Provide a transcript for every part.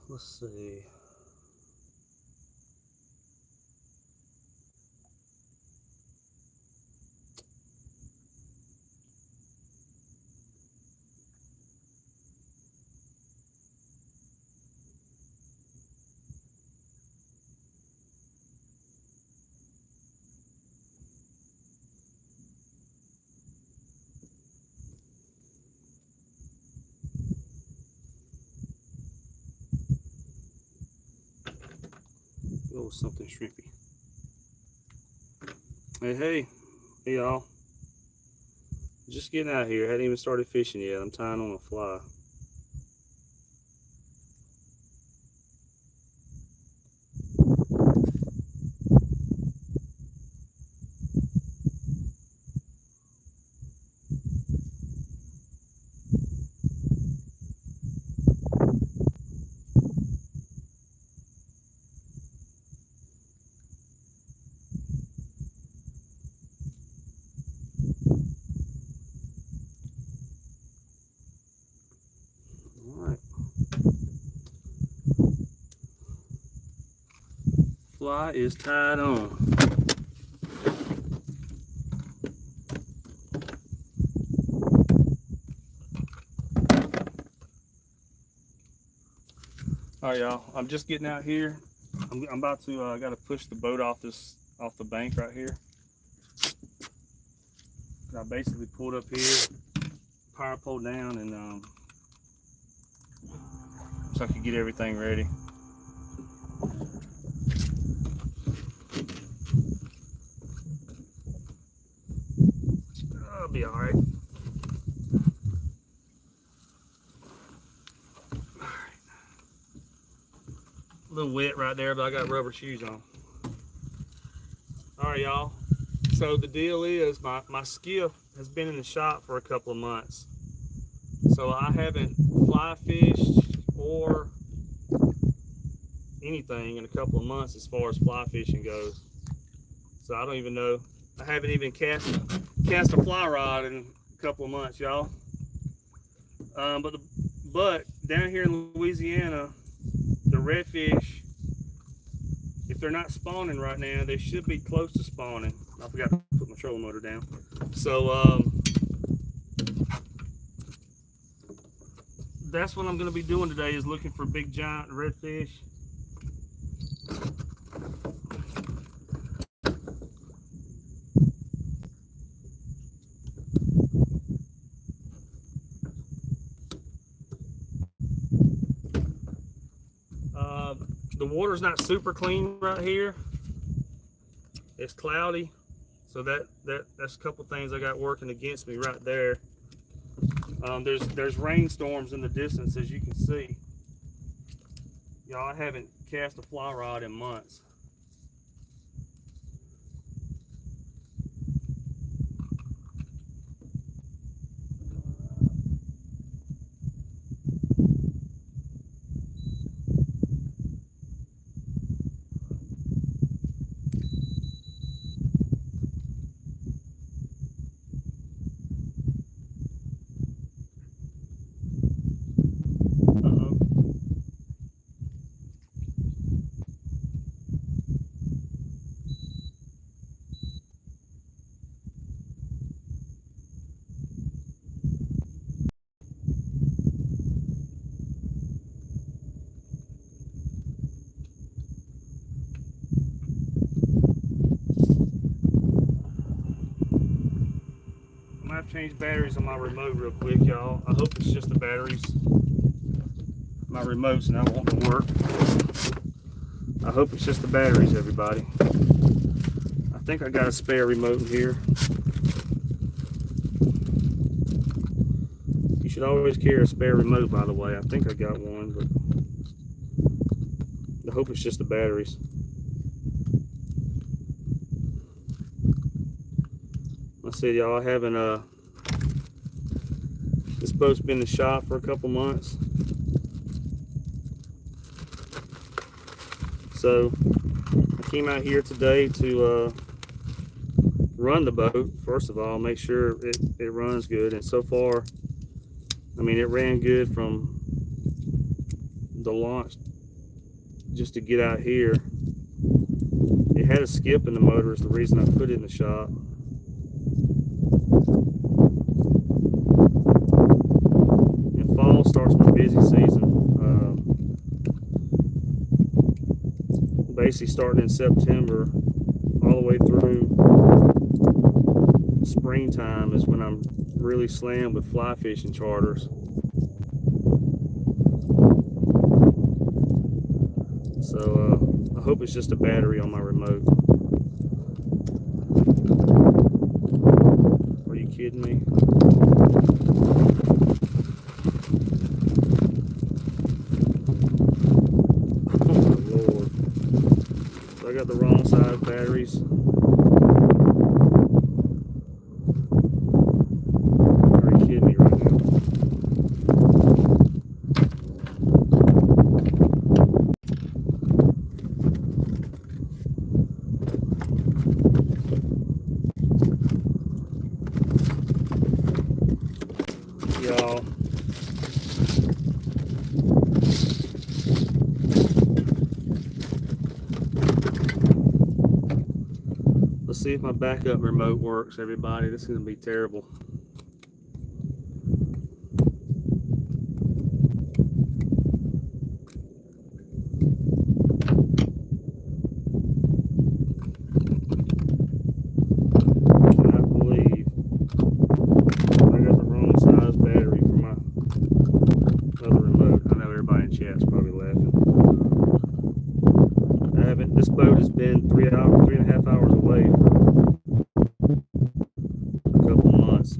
Let's see. Oh, something shrimpy. Hey, y'all. Just getting out here. Hadn't even started fishing yet. I'm tying on a fly. Fly is tied on. All right, y'all. I'm just getting out here. I'm about to. I got to push the boat off the bank right here. I basically pulled up here, power pole down, and so I could get everything ready. I'll be all right. A little wet right there, but I got rubber shoes on. All right, y'all. So the deal is my skiff has been in the shop for a couple of months. So I haven't fly fished or anything in a couple of months as far as fly fishing goes. So I don't even know. I haven't even cast a fly rod in a couple of months, y'all. But down here in Louisiana, the redfish, if they're not spawning right now, they should be close to spawning. I forgot to put my trolling motor down. So that's what I'm going to be doing today, is looking for big giant redfish. The water's not super clean right here. It's cloudy, so that's a couple things I got working against me right there. There's rainstorms in the distance, as you can see. Y'all, I haven't cast a fly rod in months. I've changed batteries on my remote real quick, y'all. I hope it's just the batteries. My remote's not wanting to work. I hope it's just the batteries, everybody. I think I got a spare remote in here. You should always carry a spare remote, by the way. I think I got one, but I hope it's just the batteries. I said, y'all, I haven't this boat's been in the shop for a couple months. So I came out here today to run the boat. First of all, make sure it runs good. And so far, I mean, it ran good from the launch just to get out here. It had a skip in the motor is the reason I put it in the shop. And fall starts my busy season. Basically starting in September all the way through springtime is when I'm really slammed with fly fishing charters. So I hope it's just a battery on my remote. Are you kidding me? Oh my Lord. So I got the wrong size batteries. Are you kidding me right now? Y'all. Let's see if my backup remote works, everybody. This is going to be terrible. Cannot believe I got the wrong size battery for my other remote. I know everybody in chat's probably laughing. This boat has been 3.5 hours away for a couple of months.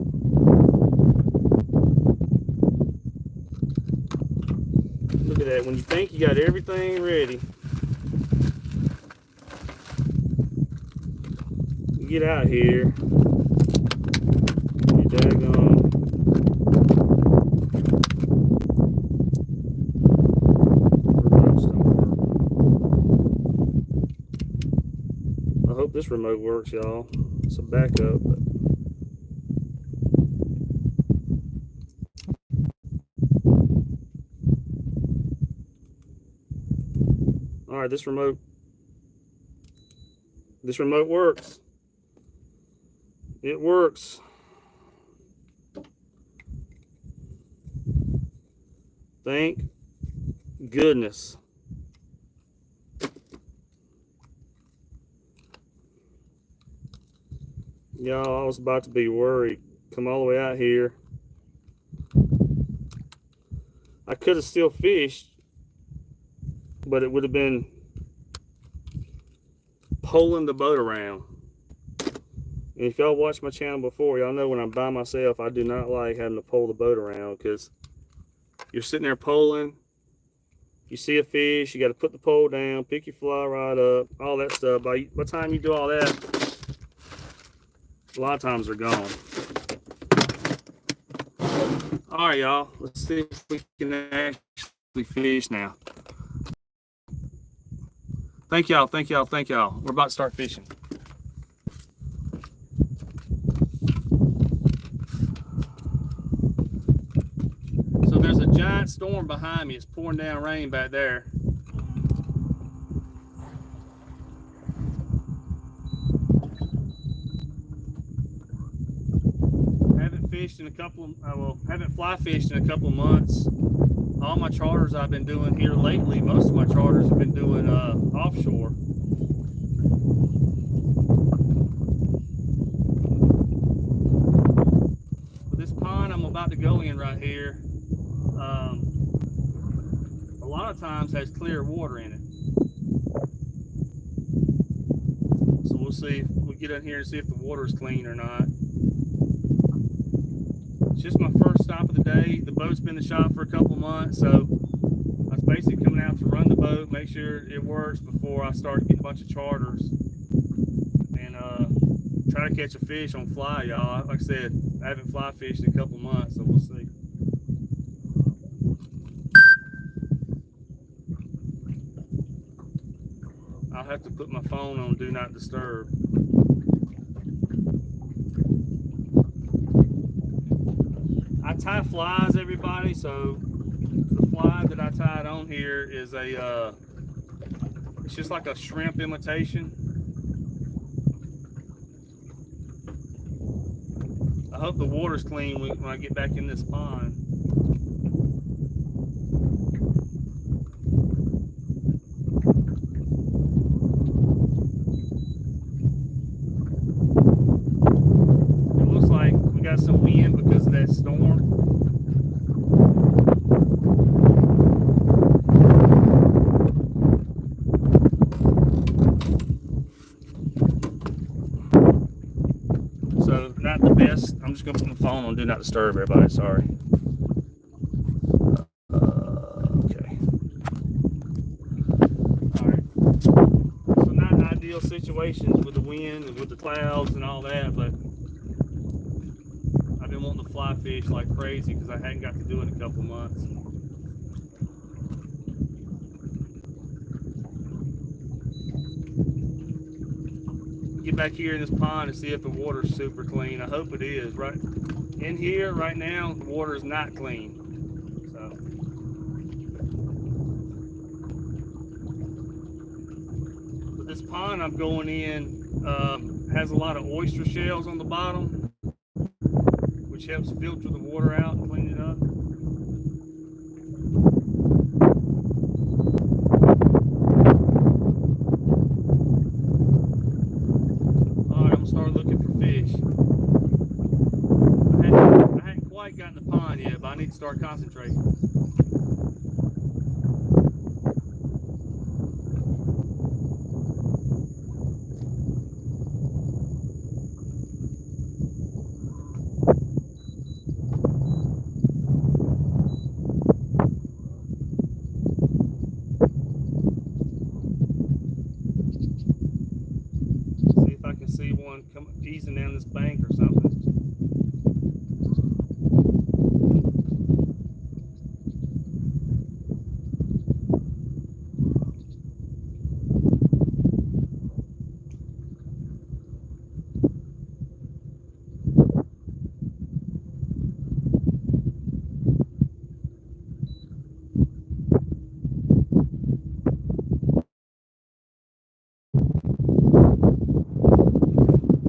Look at that. When you think you got everything ready, you get out here, you daggone. I hope this remote works, y'all. It's a backup. But all right, this remote works. It works. Thank goodness. Y'all, I was about to be worried. Come all the way out here. I could have still fished, but it would have been pulling the boat around. And if y'all watched my channel before, y'all know when I'm by myself, I do not like having to pull the boat around because you're sitting there pulling. You see a fish, you got to put the pole down, pick your fly rod up, all that stuff. By the time you do all that, a lot of times they're gone. All right, y'all. Let's see if we can actually fish now. Thank y'all. Thank y'all. Thank y'all. We're about to start fishing. So there's a giant storm behind me. It's pouring down rain back there. Fished in a couple of, haven't fly fished in a couple of months. All my charters I've been doing here lately, most of my charters have been doing offshore. But this pond I'm about to go in right here, a lot of times has clear water in it. So we'll see if we get in here and see if the water is clean or not. It's just my first stop of the day. The boat's been in the shop for a couple months, so I was basically coming out to run the boat, make sure it works before I start getting a bunch of charters and try to catch a fish on fly, y'all. Like I said, I haven't fly fished in a couple months, so we'll see. I'll have to put my phone on Do Not Disturb. I tie flies, everybody, so the fly that I tied on here is a It's just like a shrimp imitation. I hope the water's clean when I get back in this pond. It looks like we got some wind because of that storm. So not the best. I'm just gonna put my phone on do not disturb, everybody. Sorry. Okay. All right. So not ideal situations with the wind and with the clouds and all that, but I've been wanting to fly fish like crazy because I hadn't got to do it in a couple of months. Get back here in this pond and see if the water's super clean. I hope it is. Right in here right now, the water is not clean. So but this pond I'm going in has a lot of oyster shells on the bottom, which helps filter the water out and clean it up. Start looking for fish. I hadn't quite gotten the pond yet, but I need to start concentrating. See one come easing down this bank or something.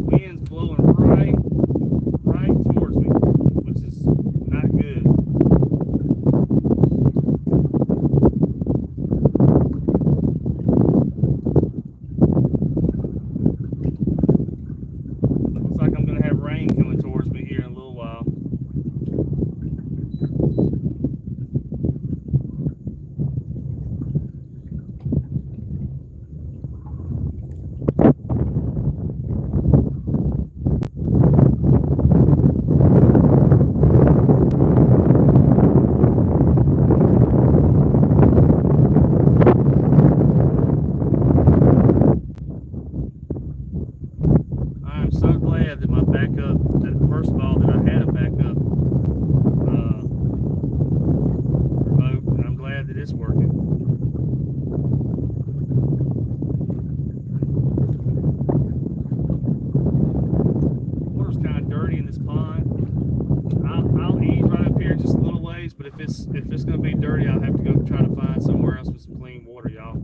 Wind's blowing right towards me, which is not good. Looks like I'm going to have rain coming towards me here in a little while. I'm so glad that my backup, that first of all, that I had a backup remote, and I'm glad that it's working. Water's kind of dirty in this pond. I'll ease right up here just a little ways, but if it's going to be dirty, I'll have to go try to find somewhere else with some clean water, y'all.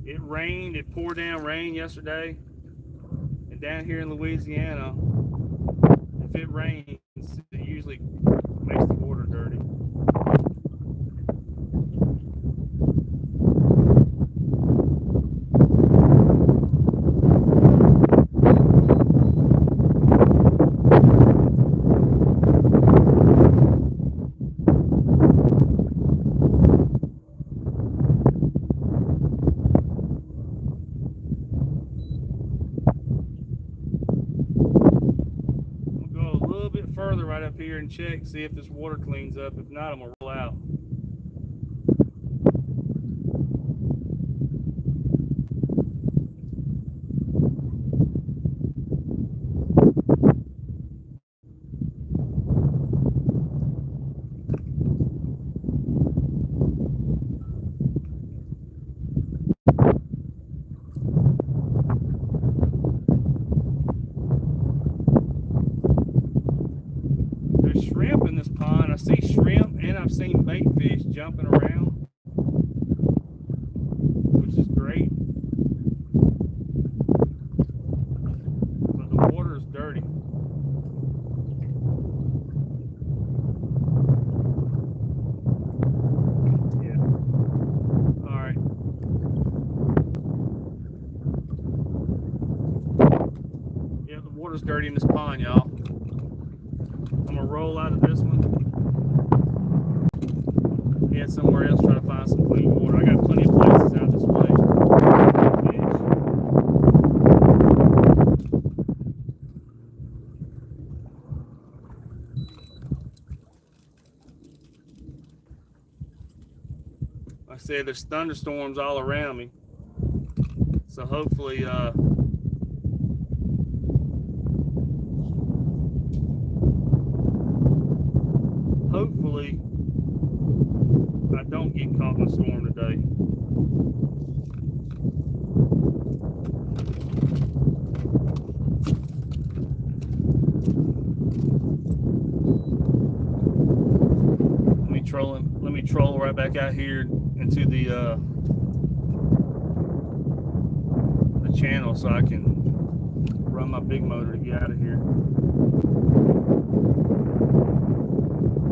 It rained, it poured down rain yesterday, and down here in Louisiana, if it rains, it usually makes the water dirty. Further right up here and check, see if this water cleans up. If not, I'm gonna roll out. I've seen bait fish jumping around, which is great. But the water is dirty. Yeah. All right. Yeah, the water's dirty in this pond, y'all. I'm gonna roll out of this one. Head somewhere else, try to find some clean water. I got plenty of places out this way. Like I said, there's thunderstorms all around me. So hopefully, hopefully I don't get caught in a storm today. Let me troll right back out here into the channel so I can run my big motor to get out of here.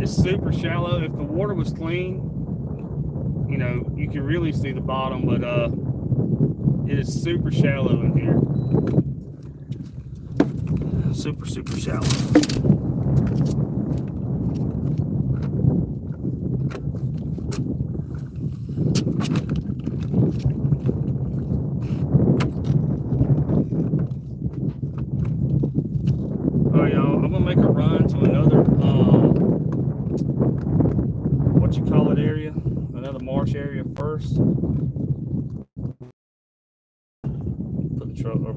It's super shallow. If the water was clean, you know, you can really see the bottom, but it is super shallow in here. Super shallow. All right, y'all, I'm gonna make a run to another what you call it area, another marsh area first.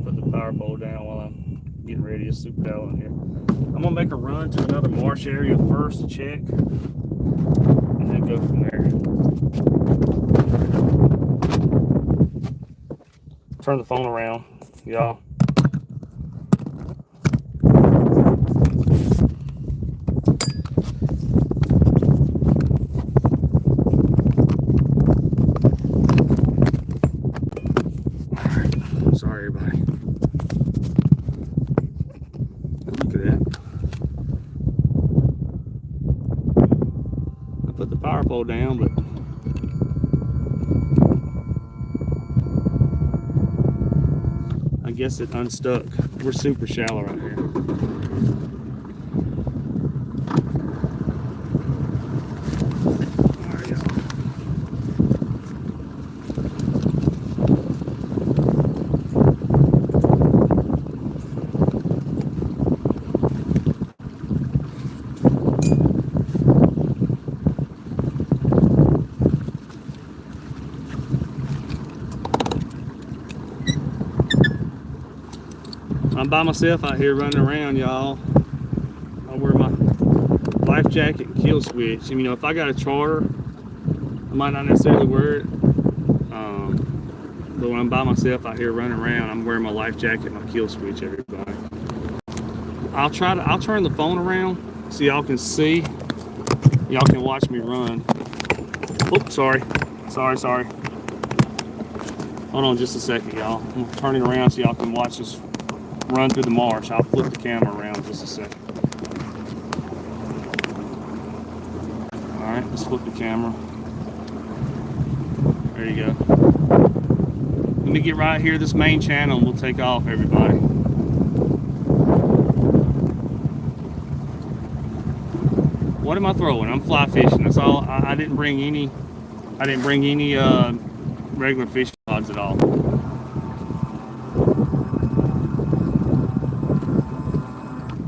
Put the power pole down while I'm getting ready. It's super shallow in here. I'm gonna make a run to another marsh area first to check, and then go from there. Turn the phone around, y'all. Sorry, everybody. Look at that. I put the power pole down, but I guess it unstuck. We're super shallow right here. I'm by myself out here running around, y'all. I wear my life jacket and kill switch. And, you know, if I got a charter, I might not necessarily wear it. But when I'm by myself out here running around, I'm wearing my life jacket and my kill switch, everybody. I'll turn the phone around so y'all can see. Y'all can watch me run. Oops, sorry. Hold on just a second, y'all. I'm gonna turn it around so y'all can watch us run through the marsh. I'll flip the camera around just a second. All right, let's flip the camera. There you go. Let me get right here, this main channel, and we'll take off, everybody. What am I throwing? I'm fly fishing. That's all. I didn't bring any regular fishing rods at all.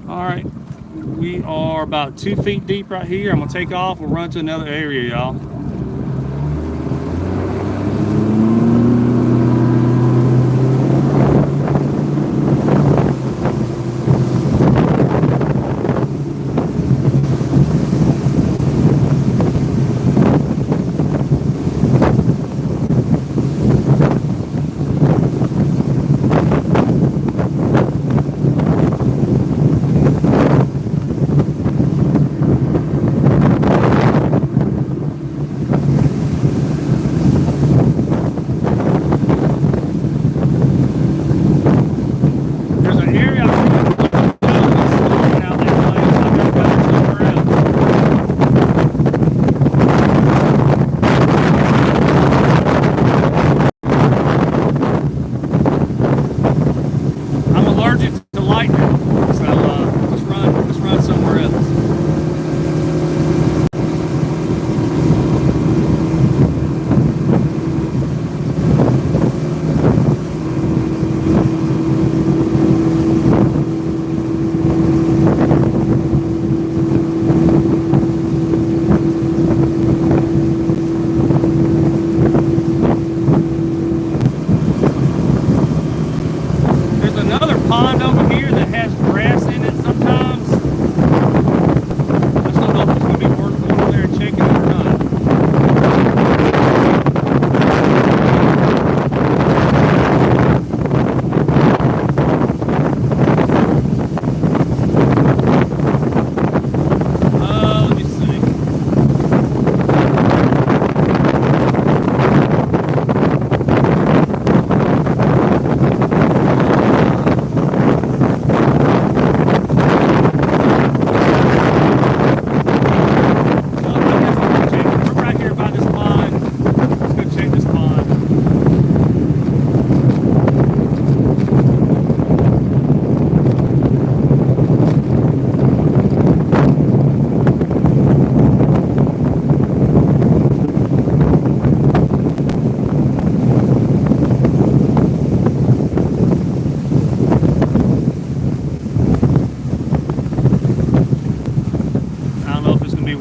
All right, we are about 2 feet deep right here. I'm gonna take off. We'll run to another area, y'all.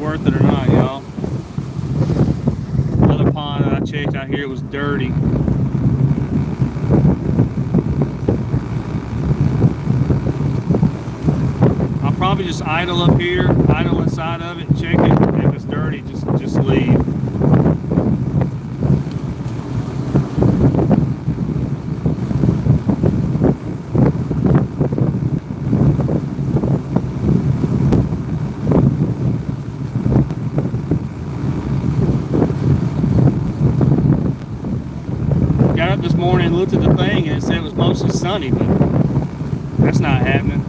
worth it or not, y'all. Another pond that I checked out here was dirty. I'll probably just idle up here, idle inside of it, and check it. If it's dirty, just leave. Got up this morning and looked at the thing and it said it was mostly sunny, but that's not happening.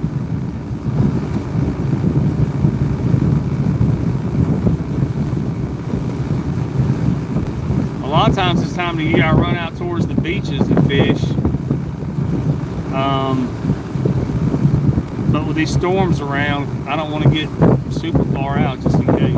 A lot of times this time of the year I run out towards the beaches and fish. But with these storms around, I don't want to get super far out just in case.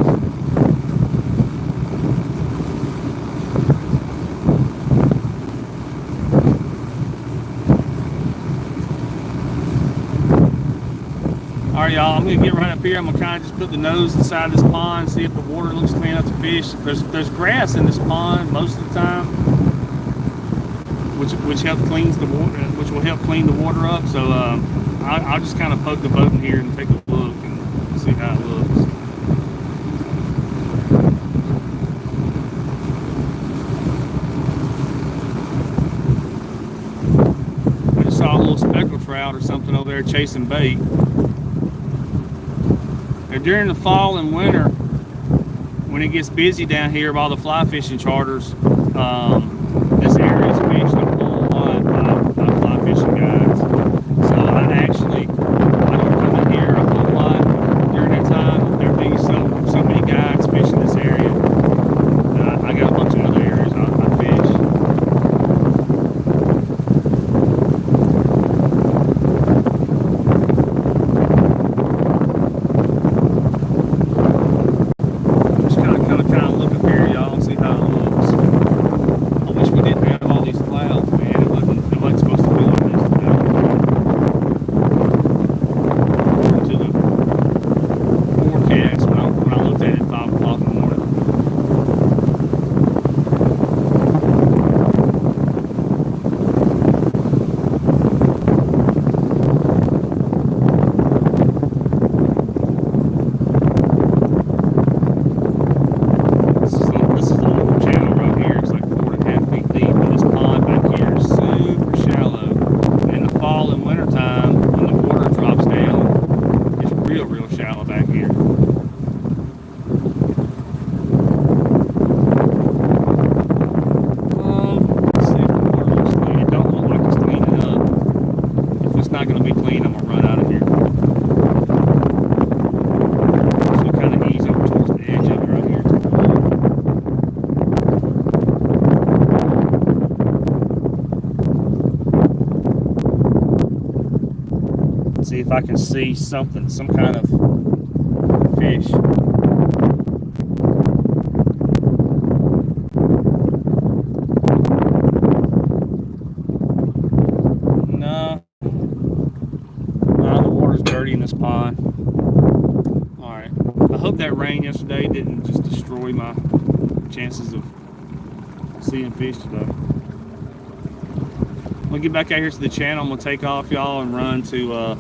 Alright, y'all, I'm going to get right up here. I'm going to kind of just put the nose inside this pond, see if the water looks clean enough to fish. There's grass in this pond most of the time, which helps cleans the water, which will help clean the water up. So I'll just kind of poke the boat in here and take a look and see how it looks. I just saw a little speckled trout or something over there chasing bait. During the fall and winter, when it gets busy down here by all the fly fishing charters, this area is fished a whole lot by fly fishing guides. So I don't come in here a whole lot during that time. There being so many guides fishing this area. I got a bunch of other areas I fish. See if I can see something, some kind of fish. No, the water's dirty in this pond. All right, I hope that rain yesterday didn't just destroy my chances of seeing fish today. I'm gonna get back out here to the channel. I'm gonna take off, y'all, and run to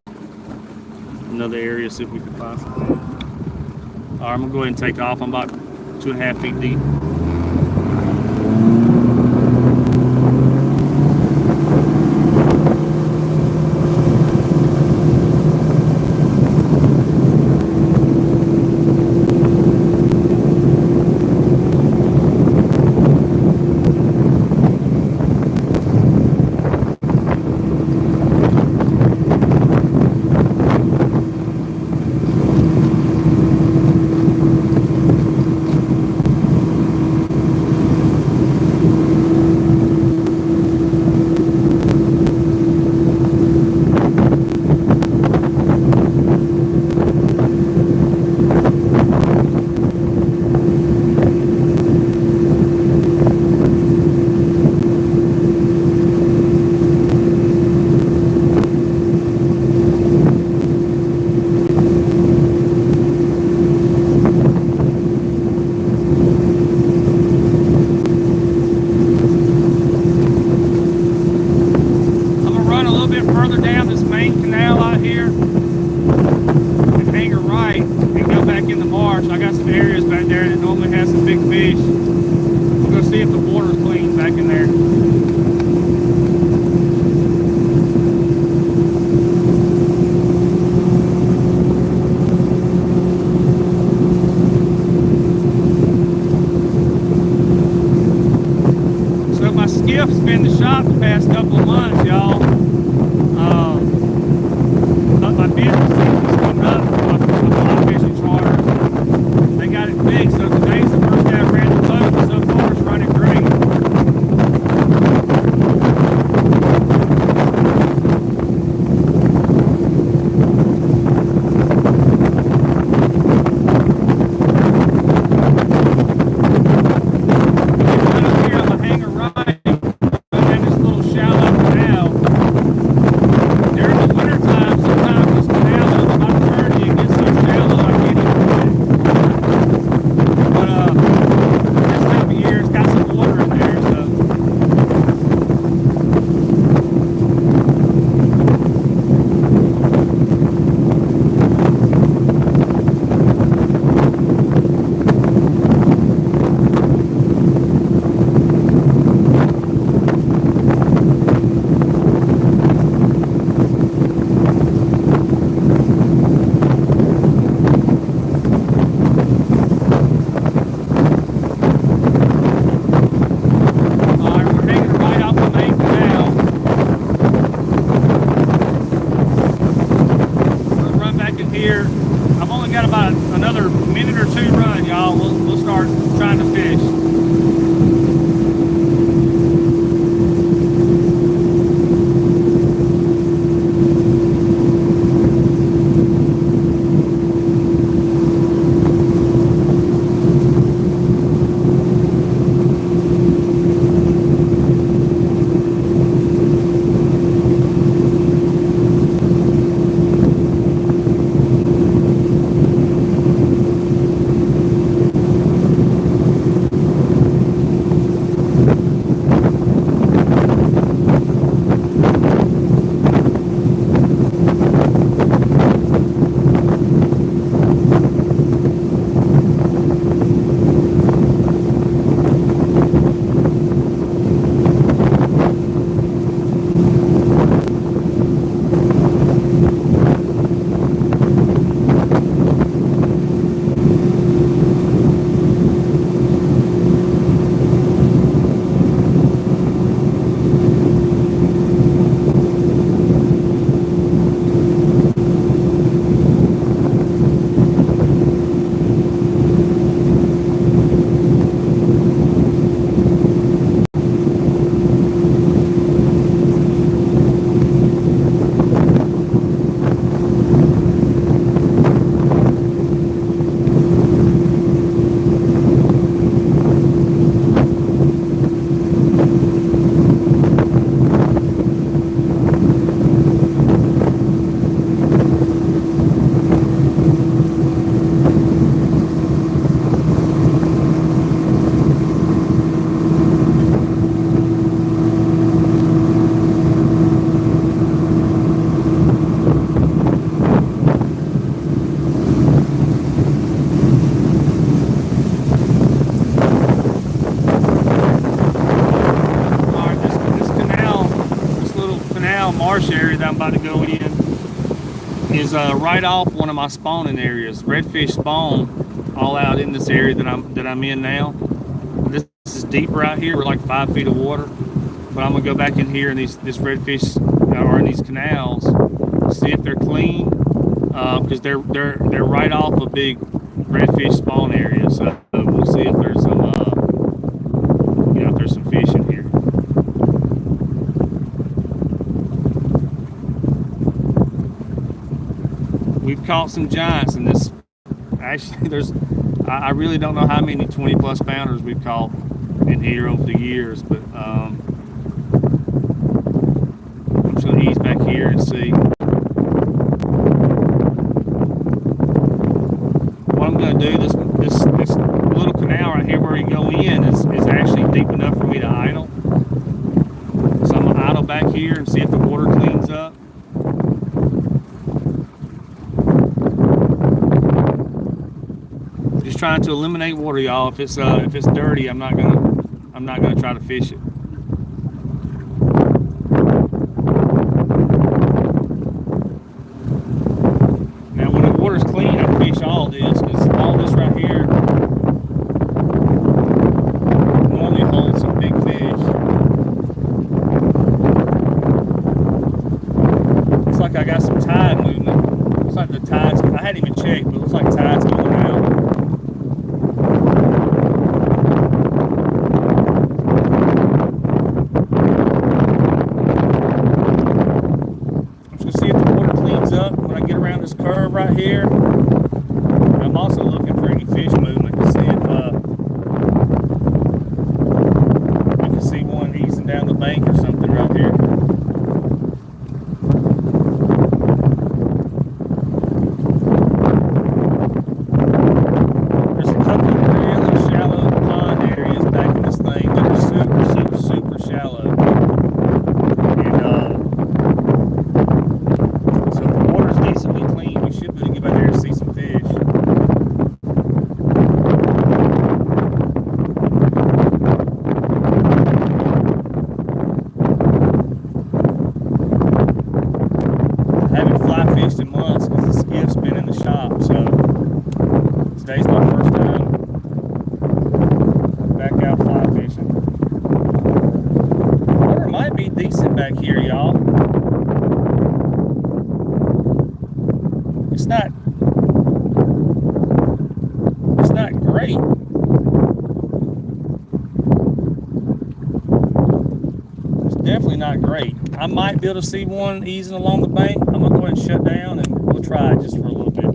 another area, see if we can find something. All right, I'm gonna go ahead and take off. I'm about 2.5 feet deep. bit further down this main canal out here and hang a right and go back in the marsh. I got some areas back there that normally has some big fish. We'll go see if the water's clean back in there. Skiff's been in the shop the past couple of months, y'all. But my business is coming up with my fly fishing charters. They got it fixed, so today's the first day I ran the boat, and so far it's running great. I've only got about another minute or two run, y'all. We'll start trying to fish. Marsh area that I'm about to go in is right off one of my spawning areas. Redfish spawn all out in this area that I'm in now. This is deep right here. We're like 5 feet of water, but I'm gonna go back in here and this redfish are in these canals, see if they're clean, because they're right off a big redfish spawn area. So we'll see if there's some if there's some fish in here. We've caught some giants in this. Actually, I really don't know how many 20 plus pounders we've caught in here over the years, but I'm just going to ease back here and see. What I'm going to do, this little canal right here where you go in is actually deep enough for me to idle. So I'm going to idle back here. here and see if the water cleans up. Just trying to eliminate water, y'all. If it's dirty, I'm not gonna try to fish it. Now, when the water's clean, I fish all this, because all this right here normally holds some big fish. Looks like I got some tide movement. Looks like the tide's, I hadn't even checked, but it looks like tide's going out. Right here. I'm also looking for any fish movement to see if I can see one easing down the bank or something right here. There's a couple of really shallow pond areas back in this thing that are super shallow. So if the water's decently clean, we should be able to get back there and see some fish. I haven't fly fished in months because the skiff's been in the shop, so today's my first time back out fly fishing. Water might be decent back here, y'all. It's not great. It's definitely not great. I might be able to see one easing along the bank. I'm gonna go ahead and shut down and we'll try it just for a little bit.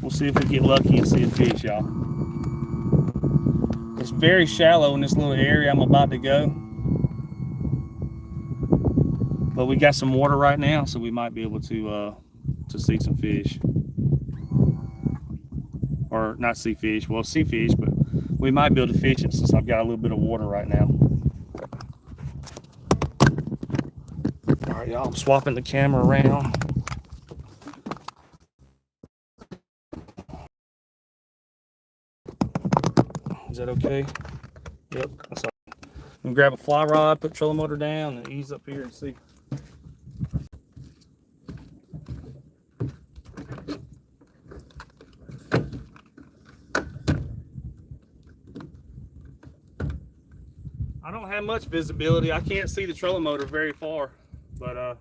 We'll see if we get lucky and see a fish, y'all. It's very shallow in this little area I'm about to go. But we got some water right now, so we might be able to see some fish. Or not see fish, well, see fish, but we might be able to fish it since I've got a little bit of water right now. All right, y'all, I'm swapping the camera around. Is that okay? Yep, that's all. I'm gonna grab a fly rod, put trolling motor down, and ease up here and see. I don't have much visibility. I can't see the trolling motor very far, but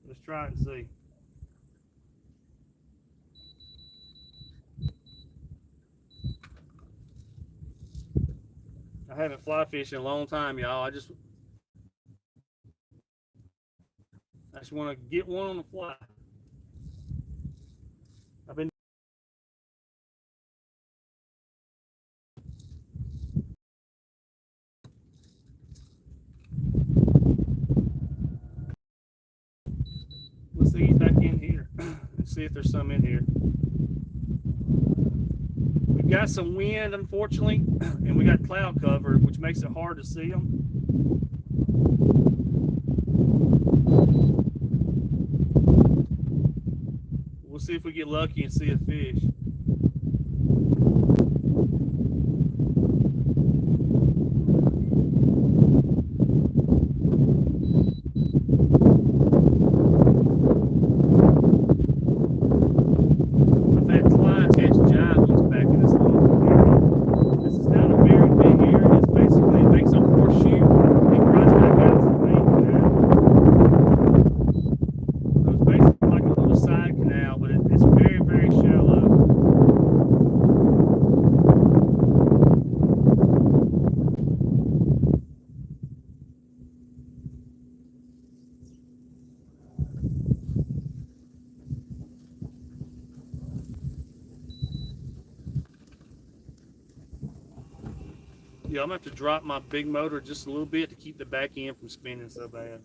let's try it and see. I haven't fly fished in a long time, y'all. I just want to get one on the fly. I've been let's ease back in here and see if there's some in here. We've got some wind, unfortunately, and we got cloud cover, which makes it hard to see them. We'll see if we get lucky and see a fish. Yeah, I'm going to have to drop my big motor just a little bit to keep the back end from spinning so bad.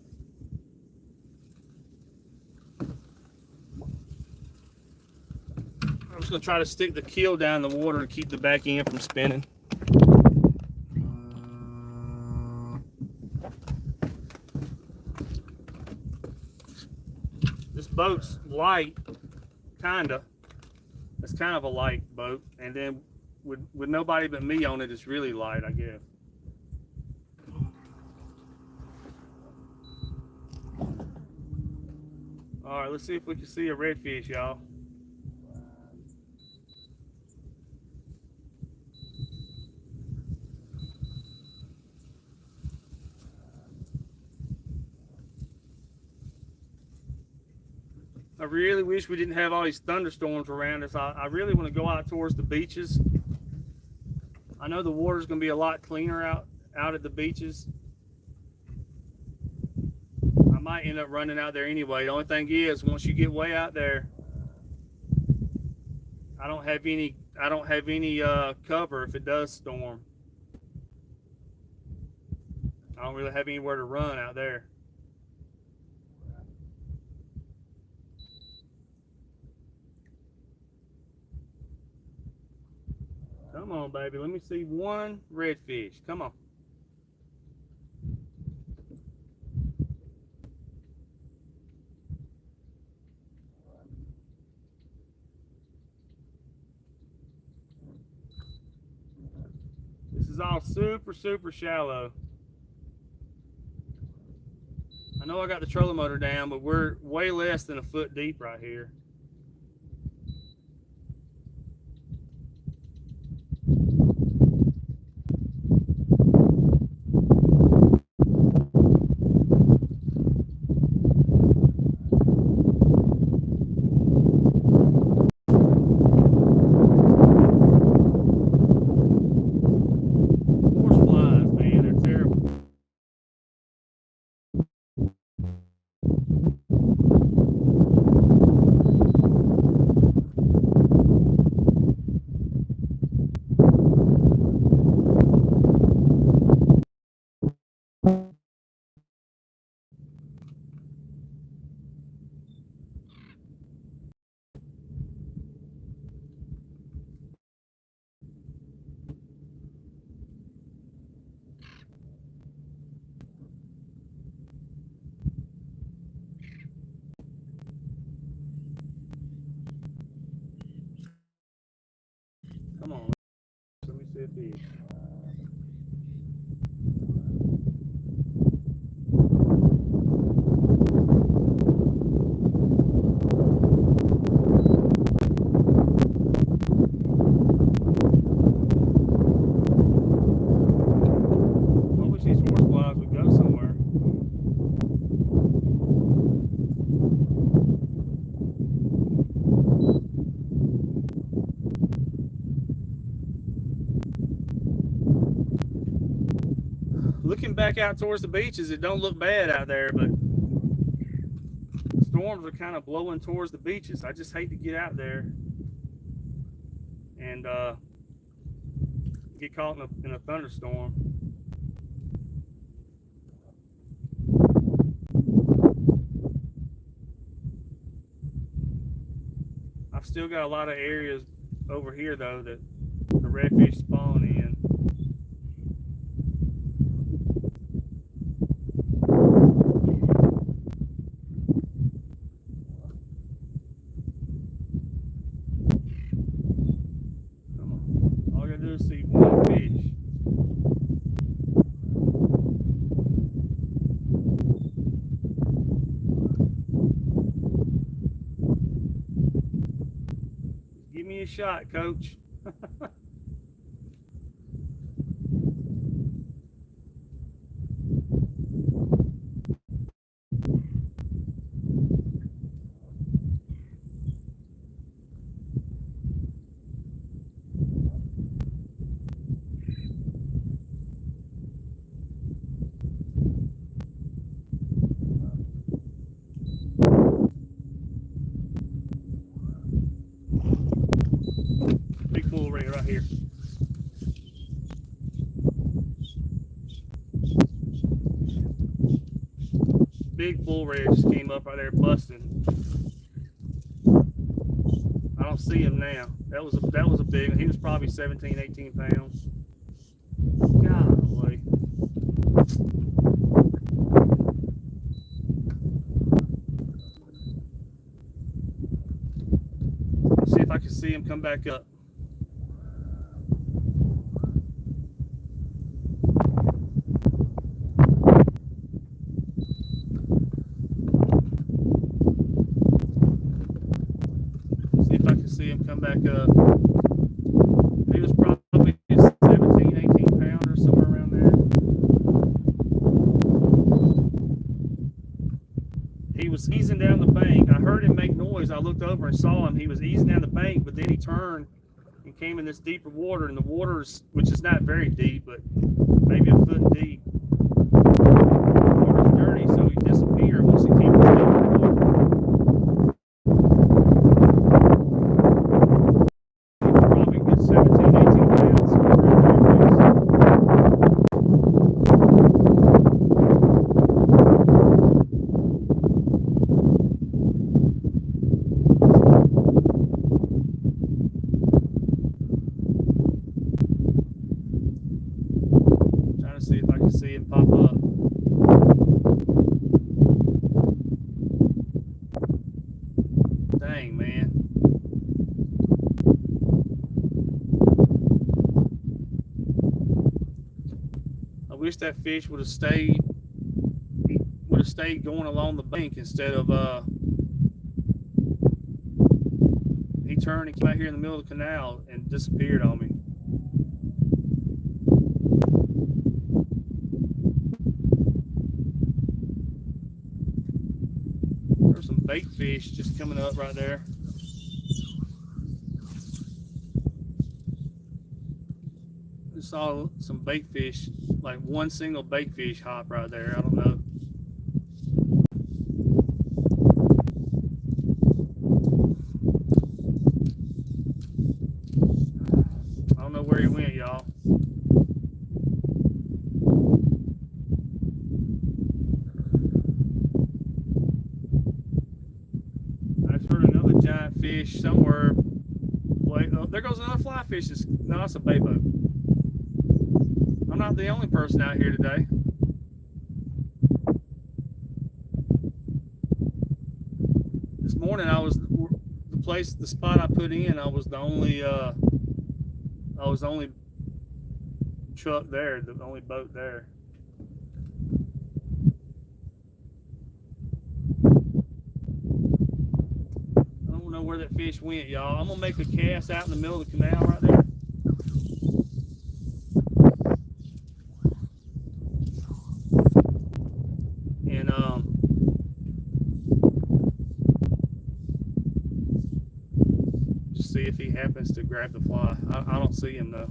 I was gonna try to stick the keel down in the water to keep the back end from spinning. This boat's light, kinda. It's kind of a light boat, and then with nobody but me on it, it's really light, I guess. All right, let's see if we can see a redfish, y'all. I really wish we didn't have all these thunderstorms around us. I really want to go out towards the beaches. I know the water's going to be a lot cleaner out at the beaches. I might end up running out there anyway. The only thing is, once you get way out there, I don't have any cover if it does storm. I don't really have anywhere to run out there. Come on, baby. Let me see one redfish. Come on. This is all super, super shallow. I know I got the trolling motor down, but we're way less than a foot deep right here. Come on. Let me see if he... I wish these horseflies would go somewhere. Looking back out towards the beaches, it don't look bad out there, but storms are kind of blowing towards the beaches. I just hate to get out there and get caught in a thunderstorm. I've still got a lot of areas over here though that the redfish spawn in. See one fish. Give me a shot, coach. Big bull ray right here. Big bull ray just came up right there busting. I don't see him now. That was a big one. He was probably 17, 18 pounds. Golly. Let's see if I can see him come back up. See him come back up. He was probably 17, 18 pounders, somewhere around there. He was easing down the bank. I heard him make noise. I looked over and saw him. He was easing down the bank, but then he turned and came in this deeper water, and the water's, which is not very deep, but maybe a foot deep. The water's dirty, so he disappeared once he came in this deeper water. See if I can see him pop up. Dang, man. I wish that fish would have stayed going along the bank instead of he turned and came out here in the middle of the canal and disappeared on me. Some bait fish just coming up right there. Just saw some bait fish, like one single bait fish hop right there. I don't know. I don't know where he went, y'all. Giant fish somewhere. Wait, oh, there goes another fly fish. No, it's a bay boat. I'm not the only person out here today. This morning I was the spot I put in. I was the only truck there, the only boat there. Where that fish went, y'all. I'm gonna make a cast out in the middle of the canal right there. And just see if he happens to grab the fly. I don't see him though.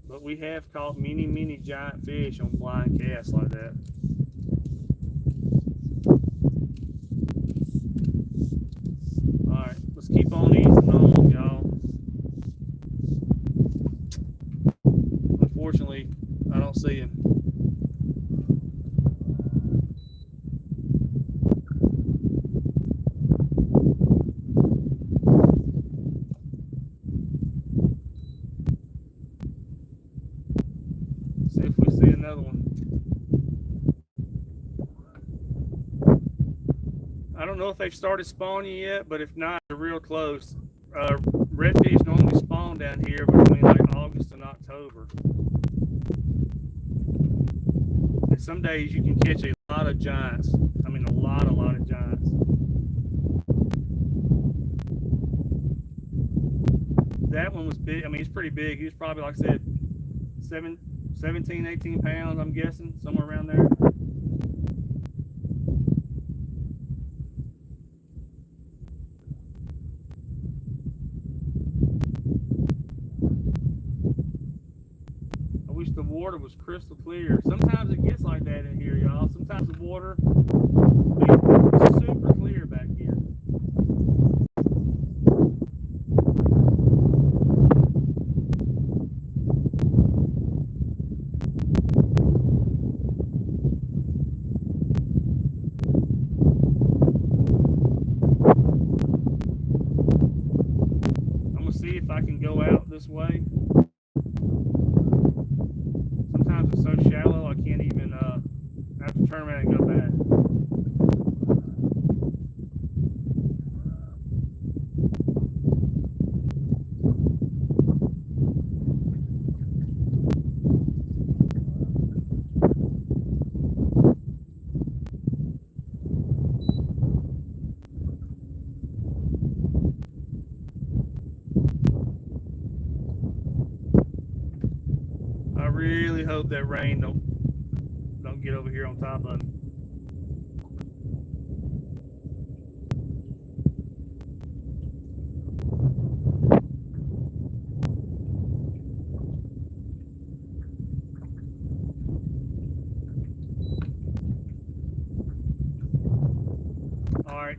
But we have caught many giant fish on flying casts like that. Let's keep on easing on, y'all. Unfortunately, I don't see him. See if we see another one. I don't know if they've started spawning yet, but if not, they're real close. Redfish normally spawn down here between like August and October. And some days you can catch a lot of giants. I mean, a lot of giants. That one was big. I mean, he's pretty big. He was probably, like I said, 17, 18 pounds, I'm guessing, somewhere around there. The water was crystal clear. Sometimes it gets like that in here, y'all. Sometimes the water is super clear back here. gonna see if I can go out this way. Sometimes it's so shallow I can't even have to turn around and go back. I really hope that rain don't get over here on top of me. All right.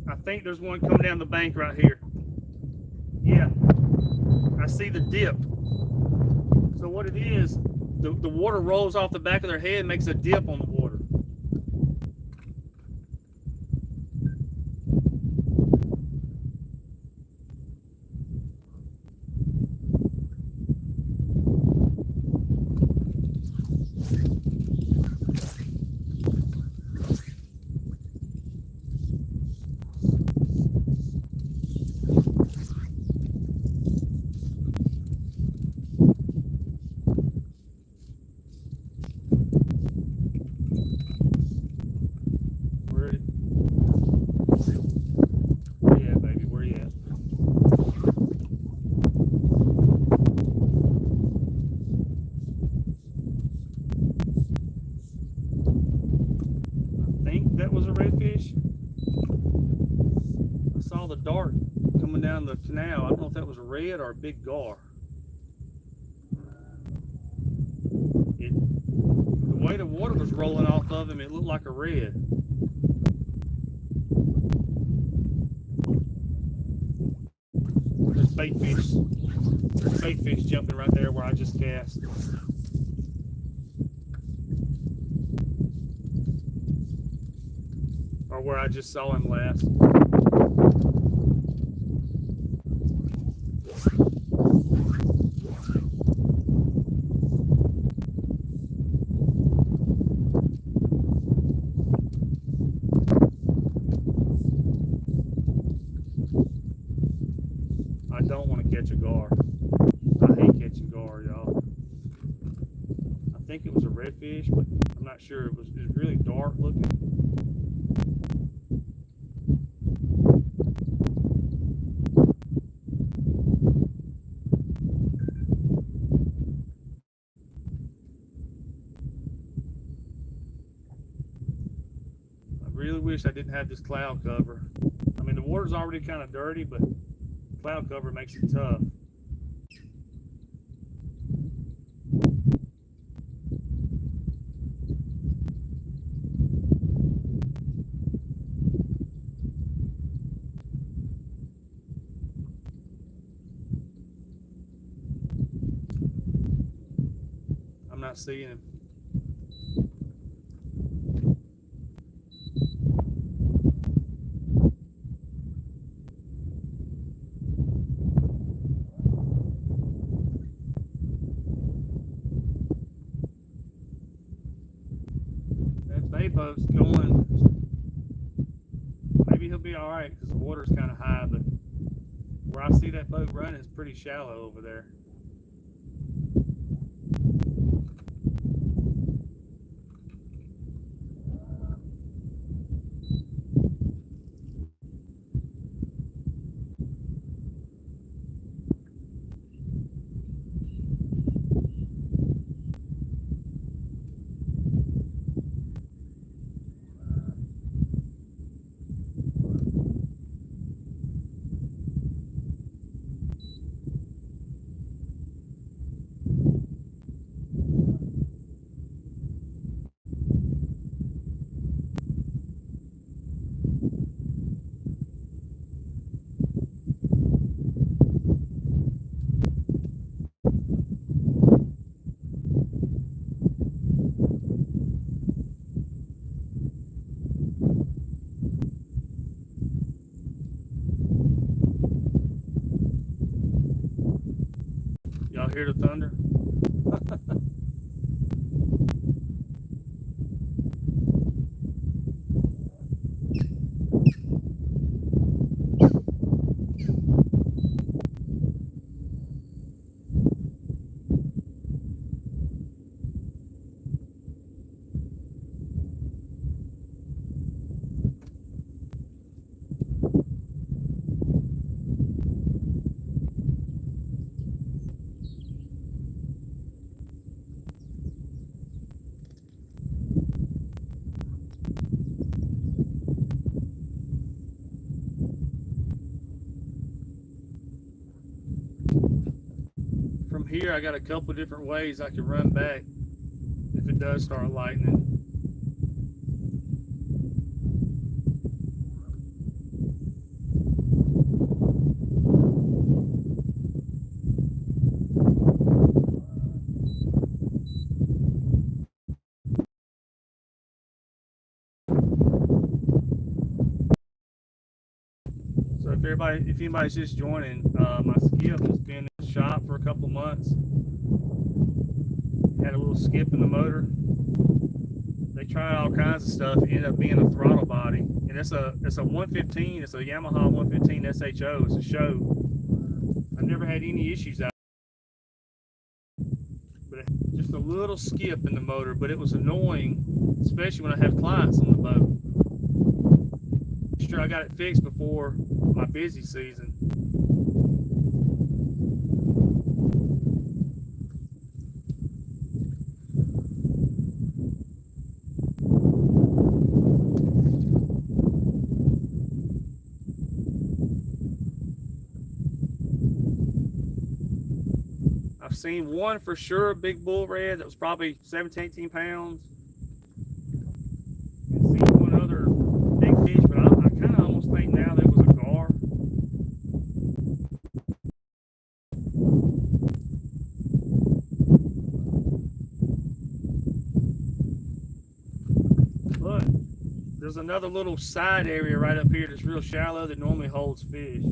I think there's one coming down the bank right here. Yeah. I see the dip. So what it is, the water rolls off the back of their head and makes a dip on the water. That was a redfish. I saw the dart coming down the canal. I don't know if that was a red or a big gar. The way the water was rolling off of him, it looked like a red. There's bait fish. There's bait fish jumping right there where I just cast. Or where I just saw him last. I don't want to catch a gar. I hate catching gar, y'all. I think it was a redfish, but I'm not sure. It was really dark looking. I really wish I didn't have this cloud cover. I mean, the water's already kind of dirty, but cloud cover makes it tough. I'm not seeing him. Boat's going. Maybe he'll be all right because the water's kind of high, but where I see that boat running is pretty shallow over there. hear the thunder? From here, I got a couple different ways I can run back if it does start lightning. So if anybody's just joining, my skip has been in the shop for a couple months. Had a little skip in the motor. They tried all kinds of stuff. It ended up being a throttle body, and it's a 115. It's a Yamaha 115 SHO. It's a show. I've never had any issues out. But just a little skip in the motor, but it was annoying, especially when I have clients on the boat. Sure, I got it fixed before my busy season. I've seen one for sure, big bull red, that was probably 17, 18 pounds. And seen one other big fish, but I kind of almost think now that was a gar. But there's another little side area right up here that's real shallow that normally holds fish.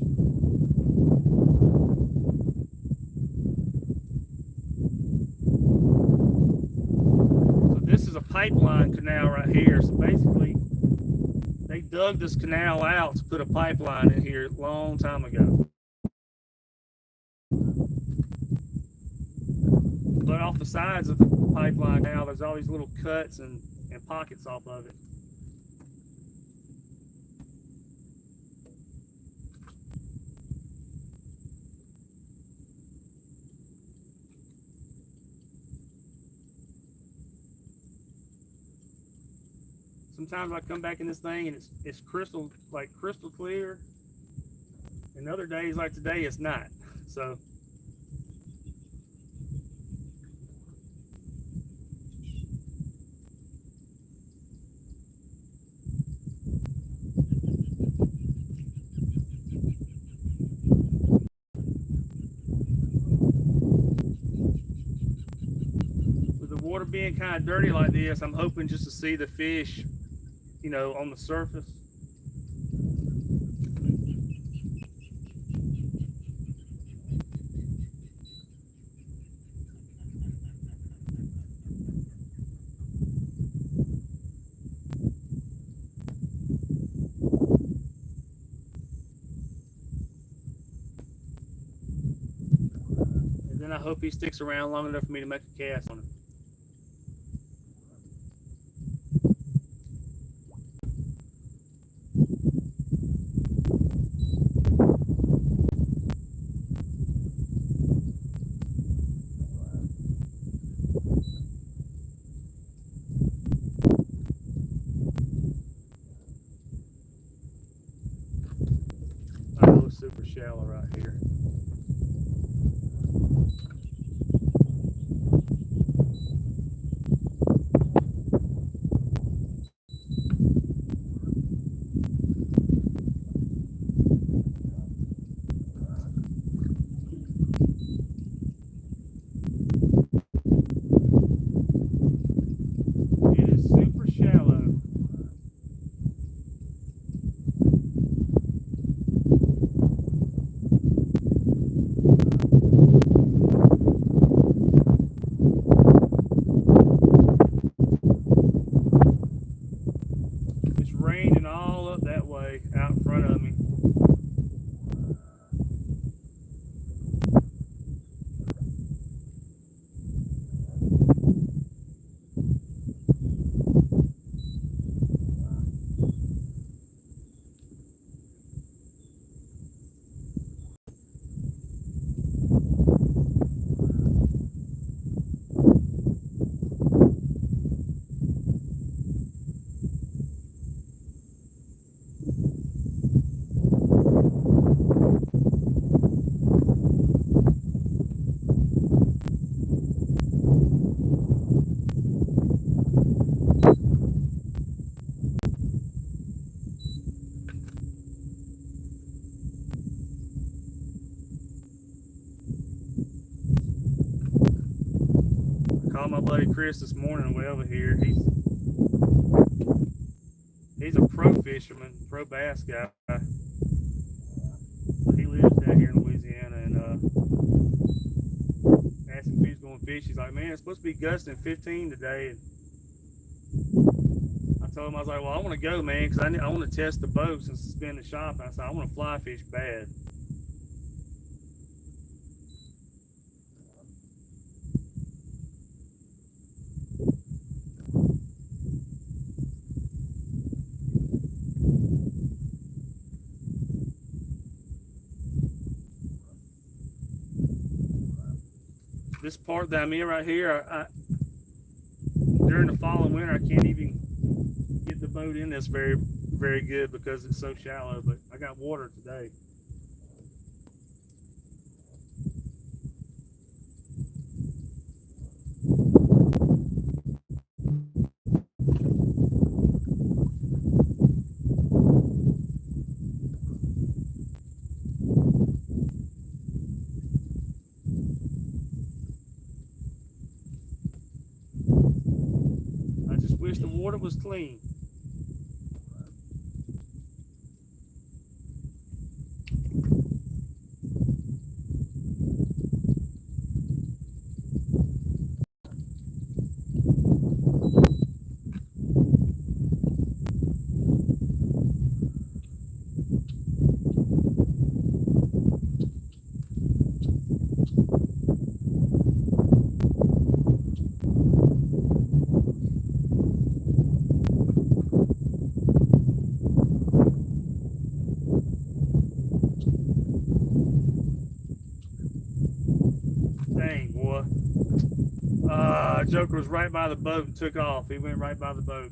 This is a pipeline canal right here. So basically, they dug this canal out to put a pipeline in here a long time ago. But off the sides of the pipeline now, there's all these little cuts and pockets off of it. Sometimes I come back in this thing and it's crystal clear, and other days like today it's not. So with the water being kind of dirty like this, I'm hoping just to see the fish, you know, on the surface. And then I hope he sticks around long enough for me to make a cast on him. Super shallow right here. It is super shallow. called my buddy Chris this morning way over here. He's a pro fisherman, pro bass guy. He lives down here in Louisiana, and asked him if he's going to fish. He's like, man, it's supposed to be gusting 15 today. And I told him, I was like, well, I want to go, man, because I want to test the boats and suspend the shop. I said, I want to fly fish bad. This part that I'm in right here, during the fall and winter, I can't even get the boat in this very, very good because it's so shallow, but I got water today. I just wish the water was clean. Dang, boy. Joker was right by the boat and took off. He went right by the boat.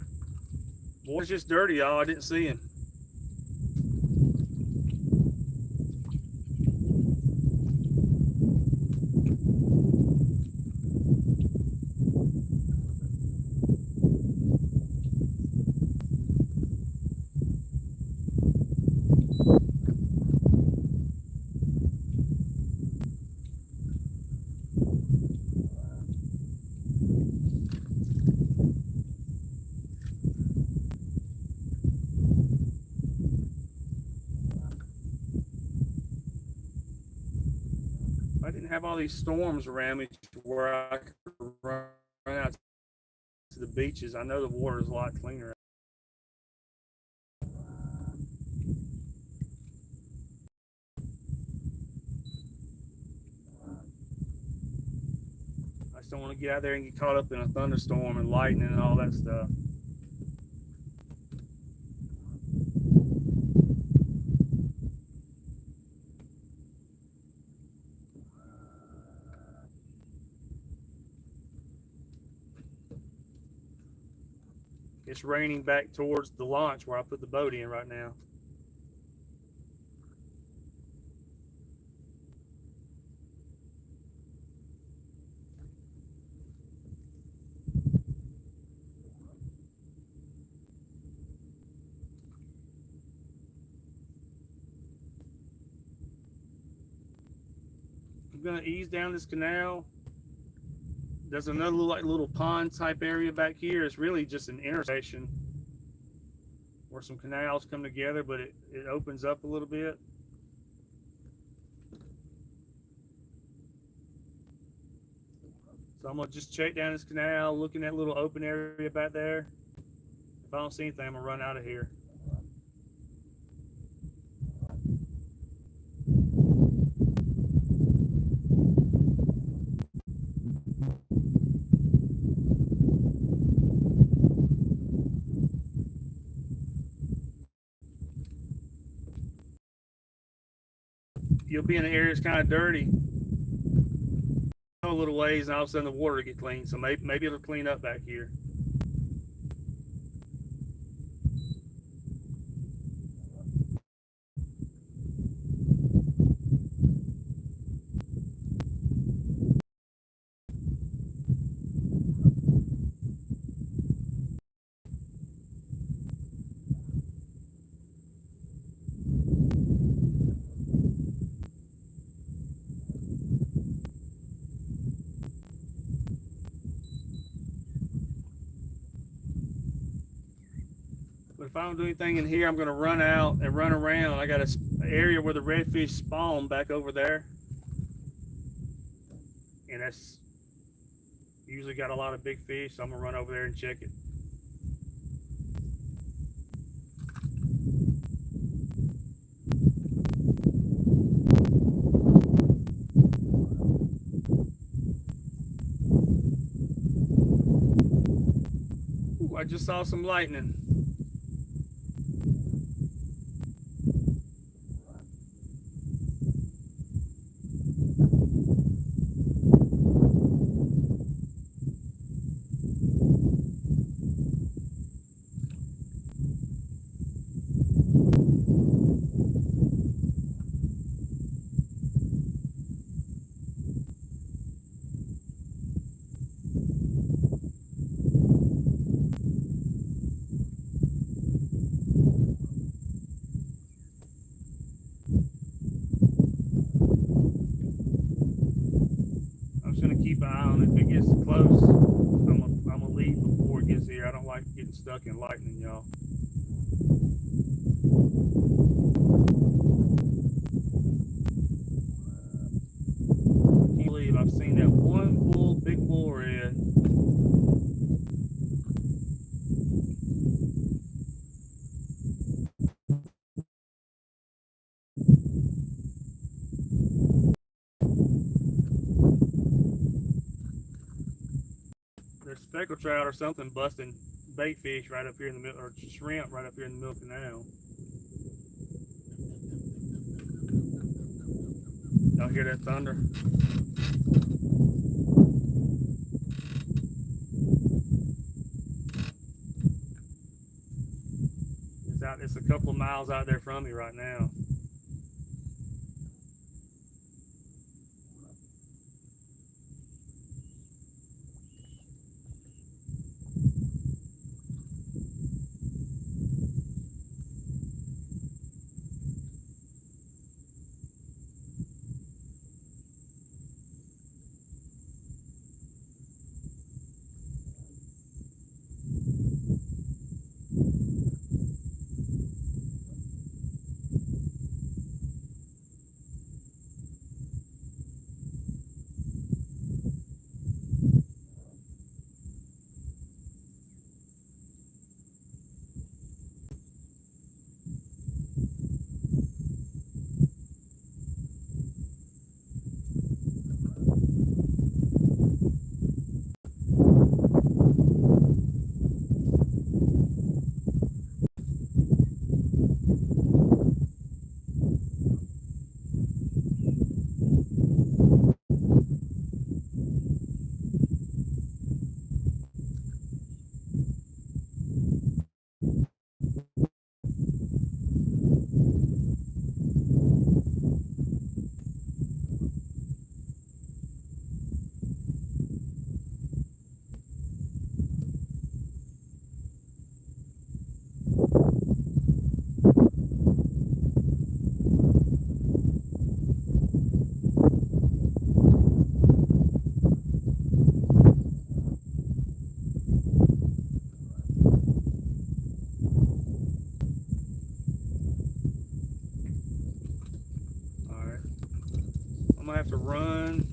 Water's just dirty, y'all. I didn't see him. I didn't have all these storms around me to where I could run out to the beaches. I know the water is a lot cleaner. I just don't want to get out there and get caught up in a thunderstorm and lightning and all that stuff. It's raining back towards the launch where I put the boat in right now. I'm gonna ease down this canal. There's another little pond type area back here. It's really just an intersection where some canals come together, but it opens up a little bit. So I'm gonna just check down this canal, look in that little open area back there. If I don't see anything, I'm gonna run out of here. You'll be in an area that's kind of dirty. A little ways, and all of a sudden the water will get clean. So maybe it'll clean up back here. if I don't do anything in here, I'm going to run out and run around. I got an area where the redfish spawn back over there. And that's usually got a lot of big fish, so I'm going to run over there and check it. Ooh, I just saw some lightning. Keep an eye on it. If it gets close, I'm gonna leave before it gets here. I don't like getting stuck in lightning, y'all. I can't believe I've seen that one big bull red. There's speckled trout or something busting bait fish right up here in the middle, or shrimp right up here in the middle canal. Y'all hear that thunder? It's a couple of miles out there from me right now. I'm gonna have to run.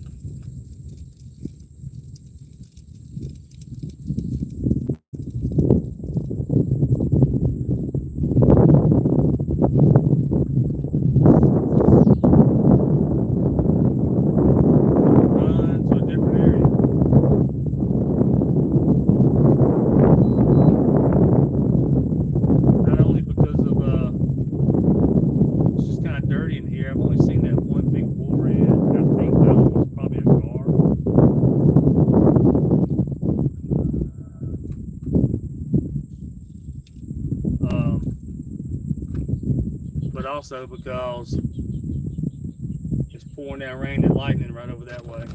Also because it's pouring down rain and lightning right over that way.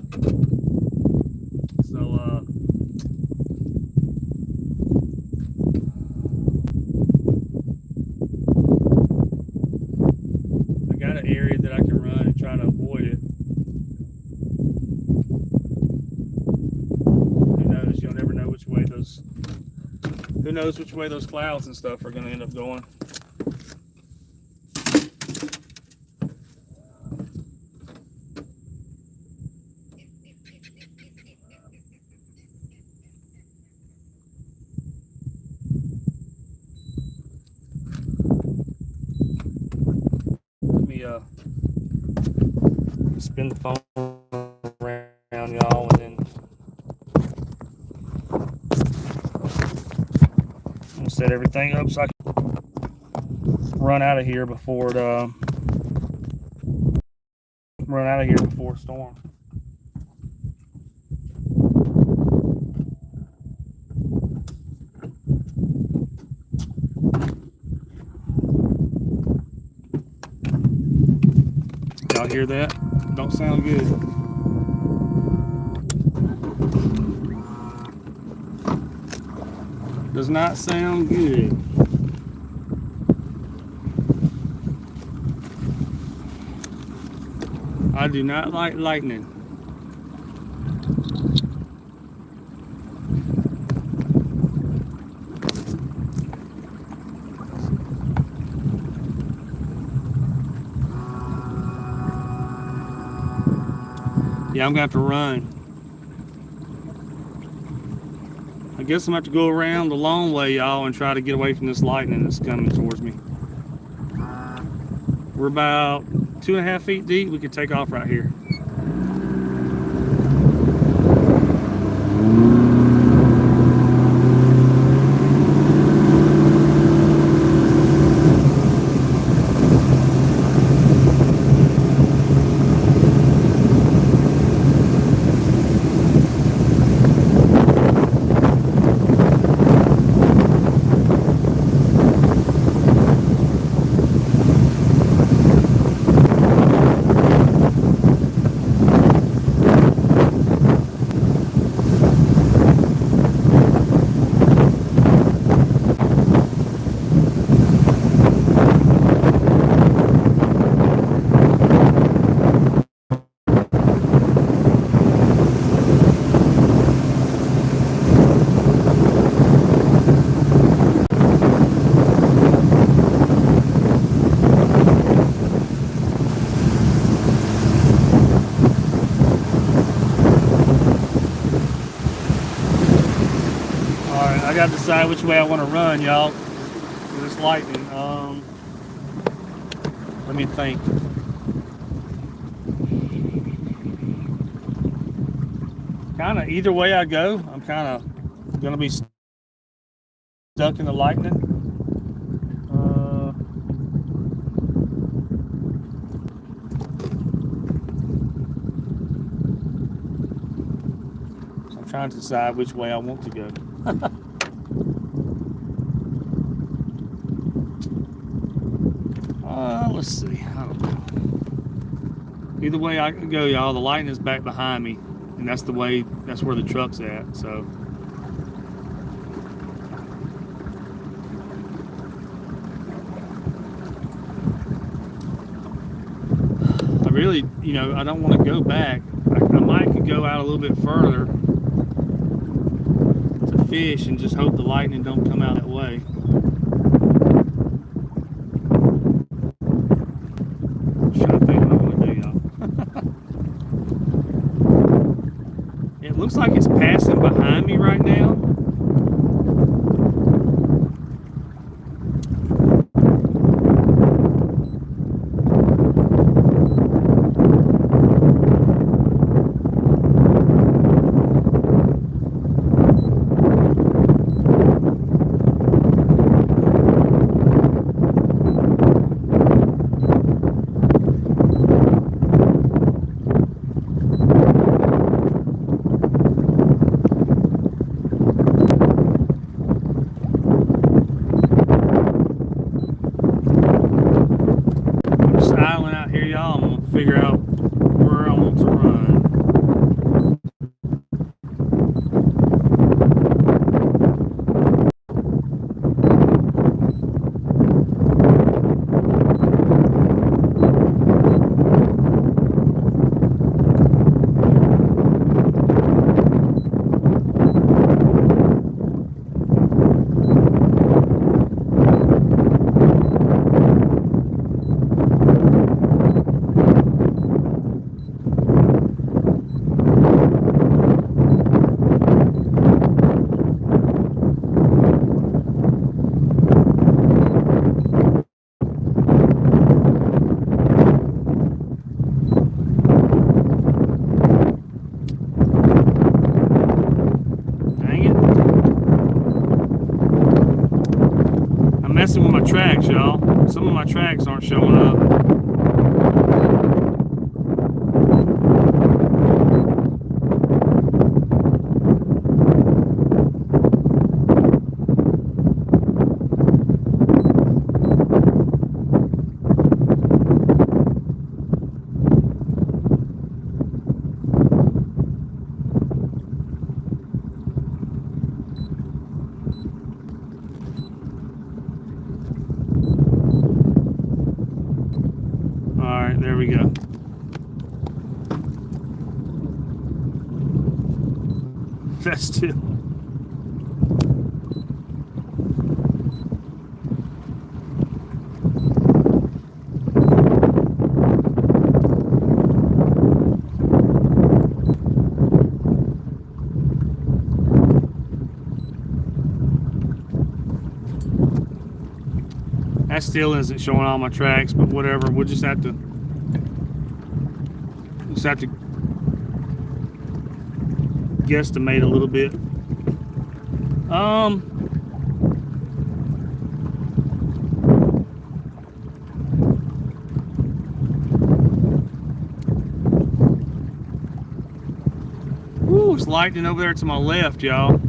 So I got an area that I can run and try to avoid it. Who knows? You'll never know which way those who knows which way those clouds and stuff are going to end up going. Let me spin the phone around, y'all, and then I'm gonna set everything up so I can run out of here before it storm. Y'all hear that? Don't sound good. Does not sound good. I do not like lightning. Yeah, I'm gonna have to run. I guess I'm gonna have to go around the long way, y'all, and try to get away from this lightning that's coming towards me. We're about 2.5 feet deep. We could take off right here. I got to decide which way I want to run, y'all, with this lightning. Let me think. Kind of either way I go, I'm kind of going to be stuck in the lightning. So I'm trying to decide which way I want to go. Let's see. I don't know. Either way I can go, y'all, the lightning is back behind me, and that's where the truck's at. So I really, I don't want to go back. I might could go out a little bit further to fish and just hope the lightning don't come out that way. Looks like it's passing behind me right now. tracks, y'all. Some of my tracks aren't showing up. Alright, there we go. That's still. That still isn't showing all my tracks, but whatever. We'll just have to guesstimate a little bit. Ooh, it's lightning over there to my left, y'all.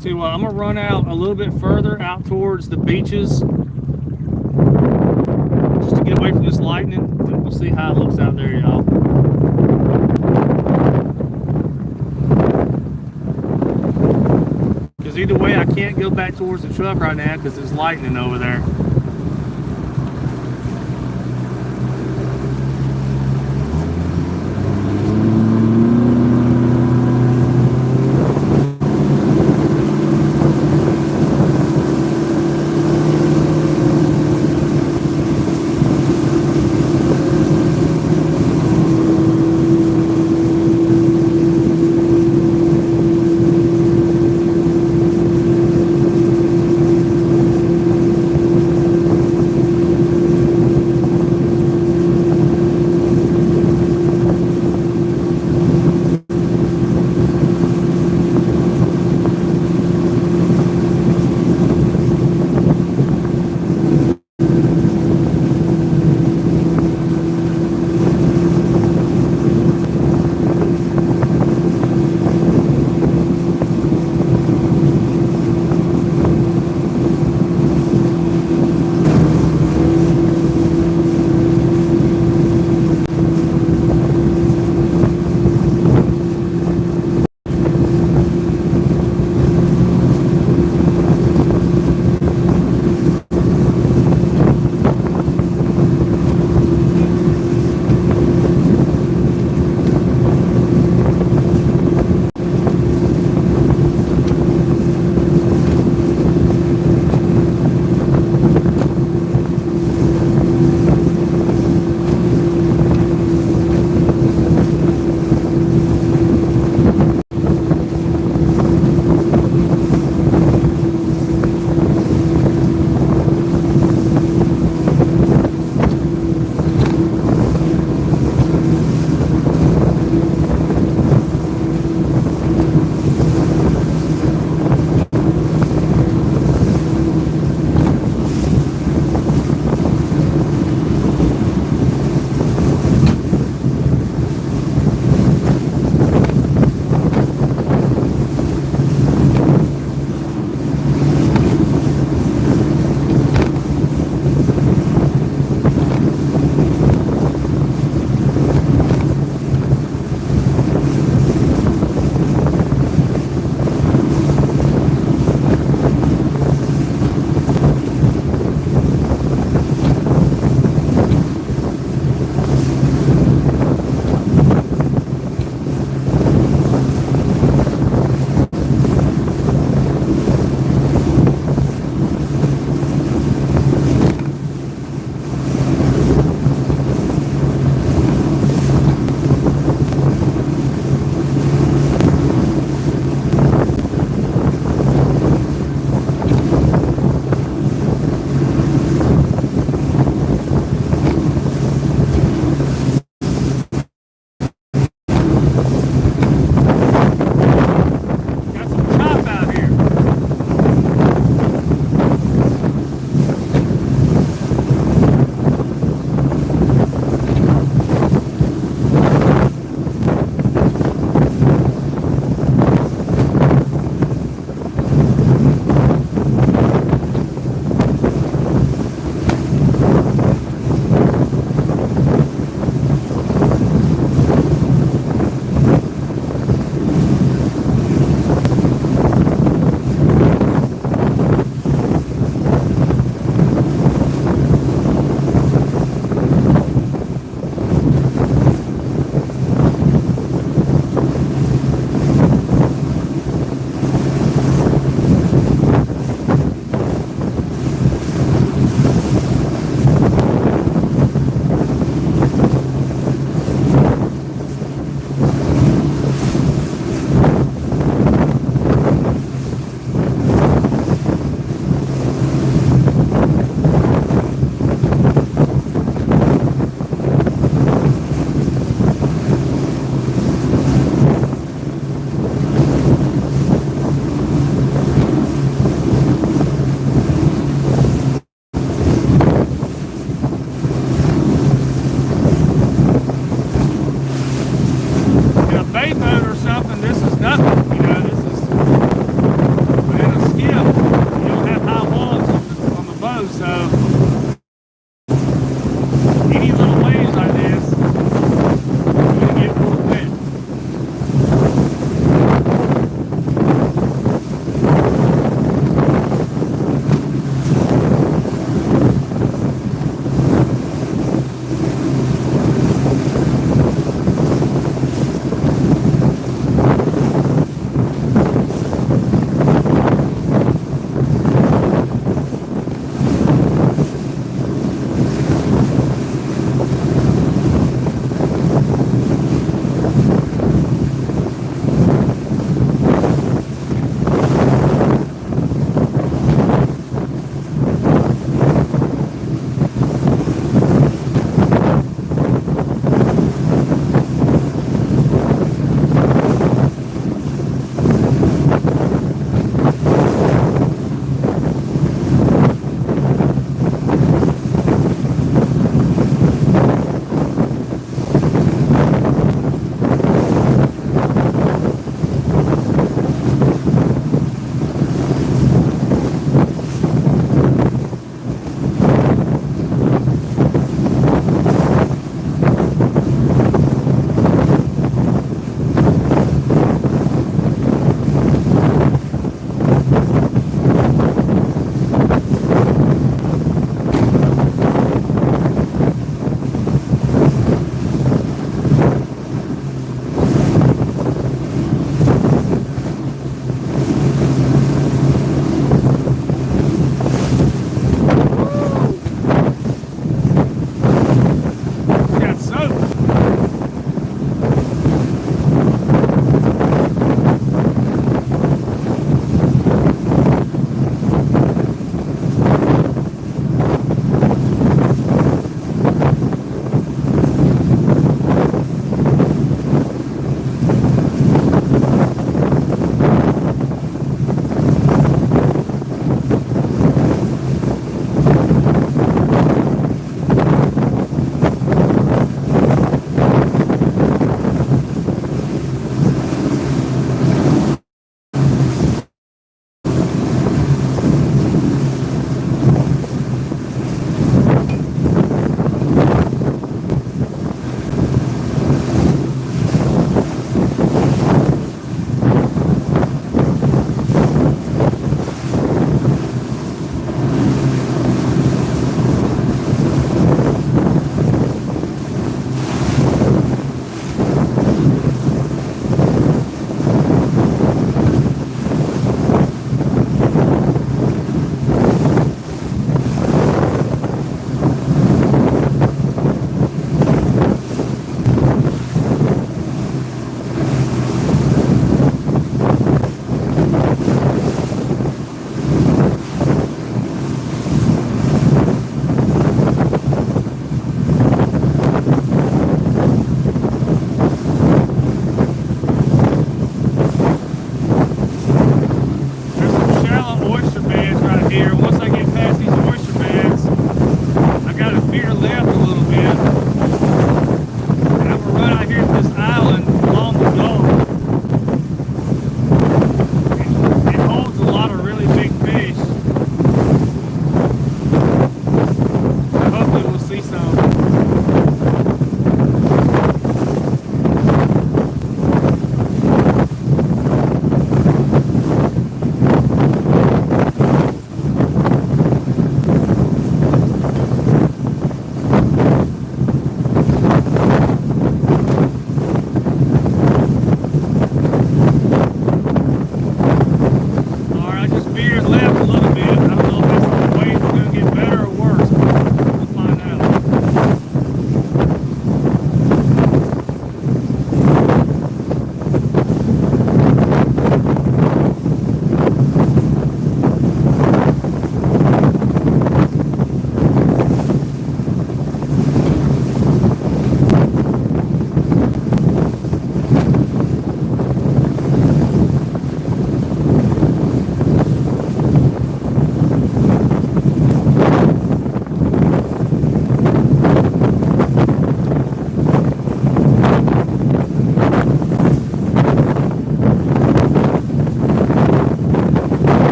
See what, I'm gonna run out a little bit further out towards the beaches just to get away from this lightning, and we'll see how it looks out there, y'all. Because either way, I can't go back towards the truck right now because there's lightning over there.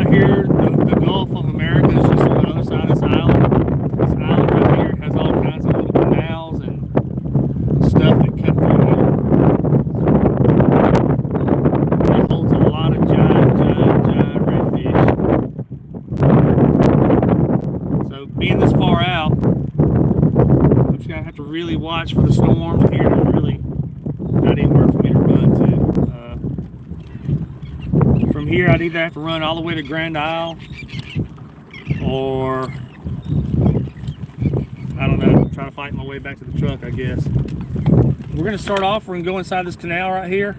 right here, the Gulf of America is just on the other side of this island. This island right here has all kinds of little canals and stuff that cut through here. It holds a lot of giant redfish. So being this far out, I'm just gonna have to really watch for the storms here. There's really not anywhere for me to run to. From here, I'd either have to run all the way to Grand Isle, or I don't know, try to fight my way back to the truck, I guess. We're gonna start off. We're gonna go inside this canal right here.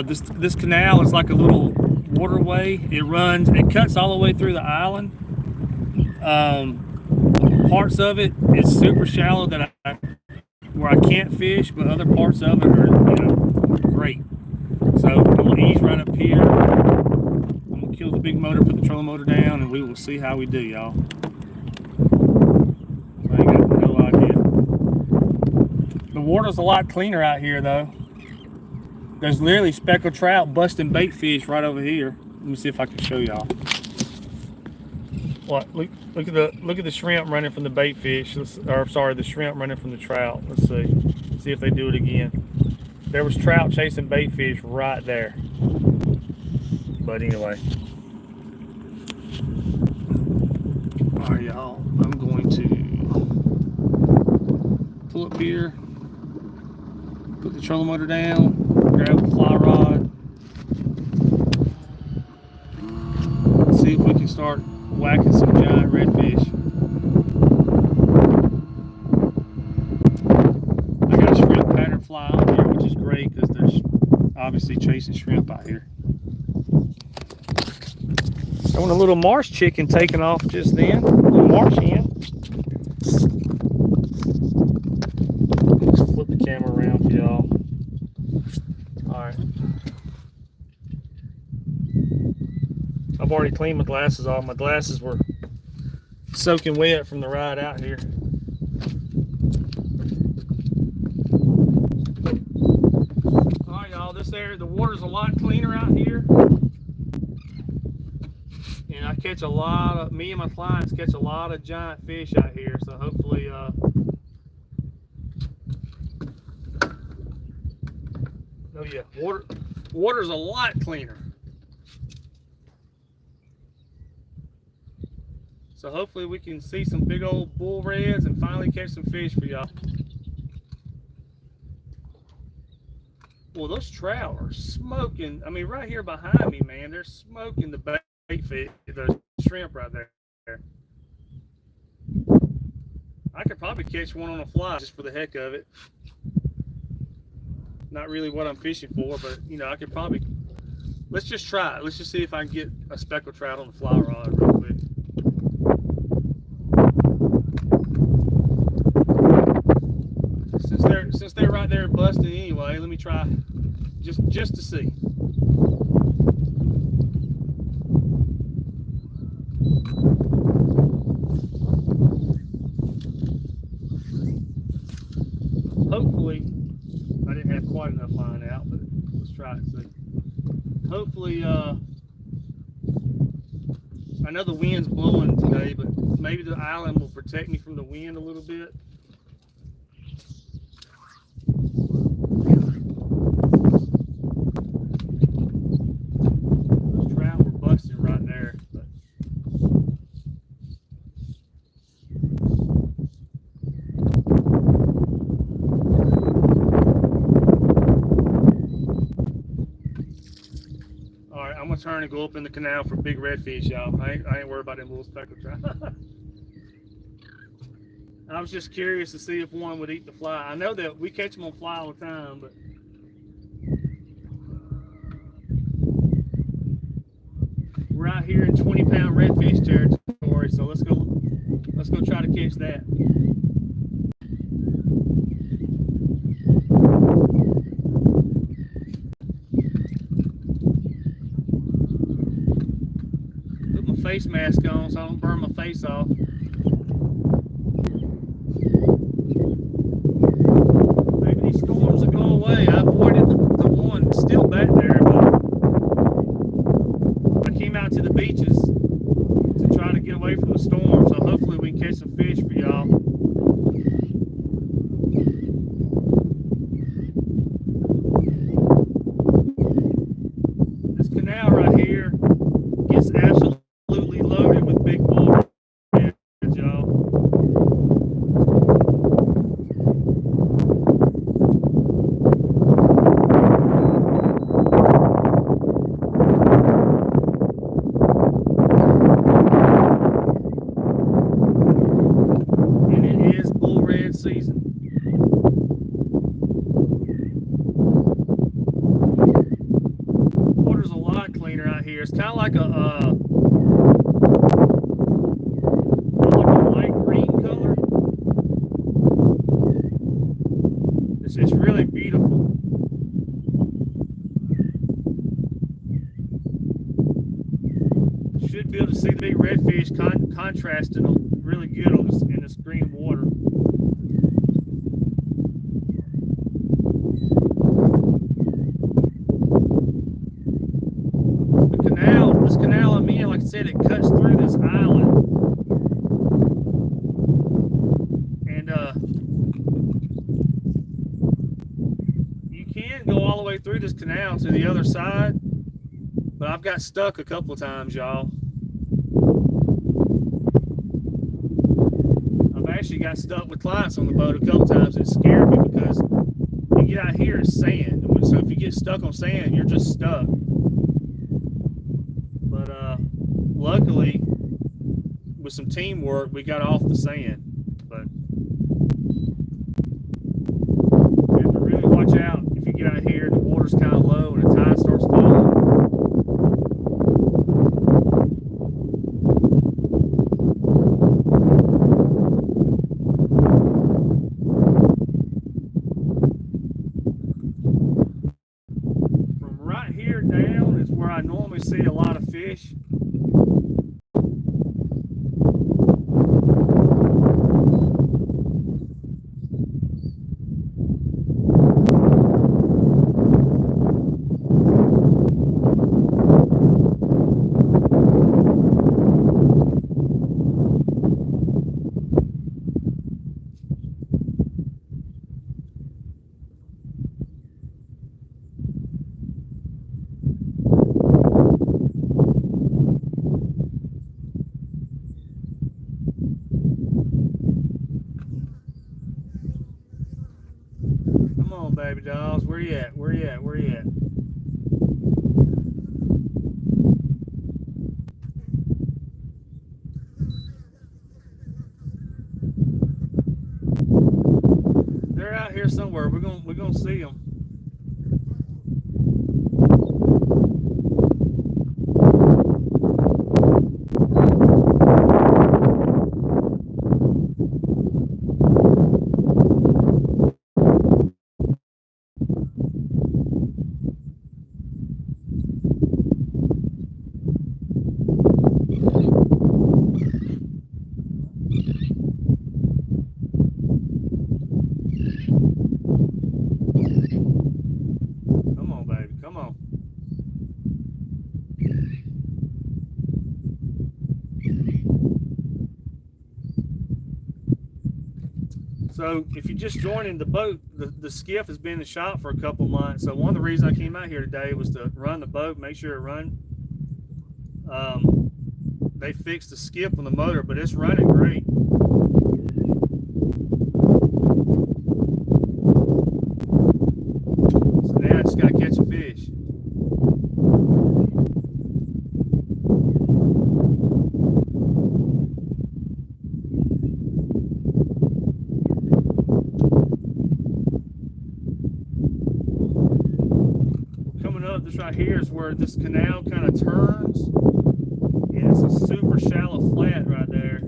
This canal is like a little waterway. It cuts all the way through the island. Parts of it is super shallow where I can't fish, but other parts of it are, great. So I'm gonna ease right up here. I'm gonna kill the big motor, put the trolling motor down, and we will see how we do, y'all. I ain't got no idea. The water's a lot cleaner out here, though. There's literally speckled trout busting bait fish right over here. Let me see if I can show y'all. What? Look at the shrimp running from the bait fish. The shrimp running from the trout. Let's see. See if they do it again. There was trout chasing bait fish right there. But anyway. All right, y'all. I'm going to pull up here, put the trolling motor down, grab the fly rod, see if we can start whacking some giant redfish. I got a shrimp pattern fly on here, which is great because there's obviously chasing shrimp out here. I want a little marsh chicken taking off just then. A little marsh hen. Just flip the camera around for y'all. Alright. I've already cleaned my glasses off. My glasses were soaking wet from the ride out here. Alright, y'all, the water's a lot cleaner out here. And I catch me and my clients catch a lot of giant fish out here, so hopefully oh yeah, water's a lot cleaner. So hopefully we can see some big old bull reds and finally catch some fish for y'all. Well, those trout are smoking. I mean, right here behind me, man, they're smoking the bait fish, the shrimp right there. I could probably catch one on a fly just for the heck of it. Not really what I'm fishing for, but I could probably. Let's just try it. Let's just see if I can get a speckled trout on the fly rod real quick. Since they're right there busting anyway, let me try just to see. Hopefully, I didn't have quite enough line out, but let's try it and see. Hopefully, I know the wind's blowing today, but maybe the island will protect me from the wind a little bit. Those trout were busted right there. But alright, I'm gonna turn and go up in the canal for big redfish, y'all. I ain't worried about them little speckled trout. I was just curious to see if one would eat the fly. I know that we catch them on fly all the time, but we're out here in 20-pound redfish territory, so let's go try to catch that. Put my face mask on so I don't burn my face off. Away. I avoided the one still back there, but I came out to the beaches to try to get away from the storm. So hopefully we can catch some fish for y'all. This canal right here gets absolutely loaded with big bull redfish, y'all. Season. Water's a lot cleaner out here. It's kind of like a light green color. It's really beautiful. Should be able to see the big redfish contrasting really good on this, in this green water. This canal, I mean, like I said, it cuts through this island. And you can go all the way through this canal to the other side, but I've got stuck a couple of times, y'all. I've actually got stuck with clients on the boat a couple times. It scared me because you get out here, it's sand. So if you get stuck on sand, you're just stuck. Luckily, with some teamwork, we got off the sand. But you have to really watch out if you get out here and the water's kind of low and the tide starts falling. From right here down is where I normally see a lot of fish. Come on, baby dolls. Where you at? Where you at? Where you at? They're out here somewhere. We're gonna see them. So if you're just joining the boat, the skiff has been in the shop for a couple months. So one of the reasons I came out here today was to run the boat, make sure it run. They fixed the skiff on the motor, but it's running great. So now I just got to catch a fish. This right here is where this canal kind of turns, and it's a super shallow flat right there.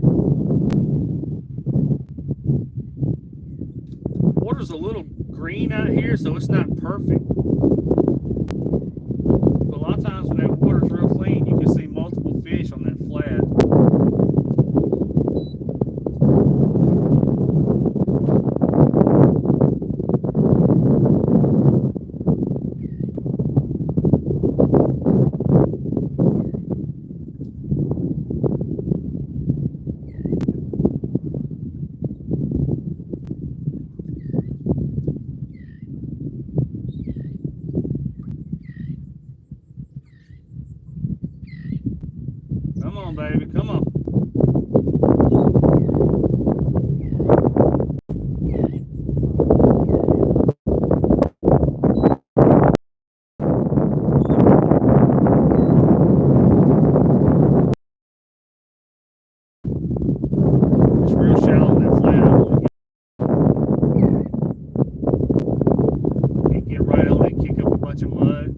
Water's a little green out here, so it's not perfect. But a lot of times when that water's real clean, you can see multiple fish on that flat. Come on, baby. Come on. It's real shallow in that flat. You get right on it and kick up a bunch of mud.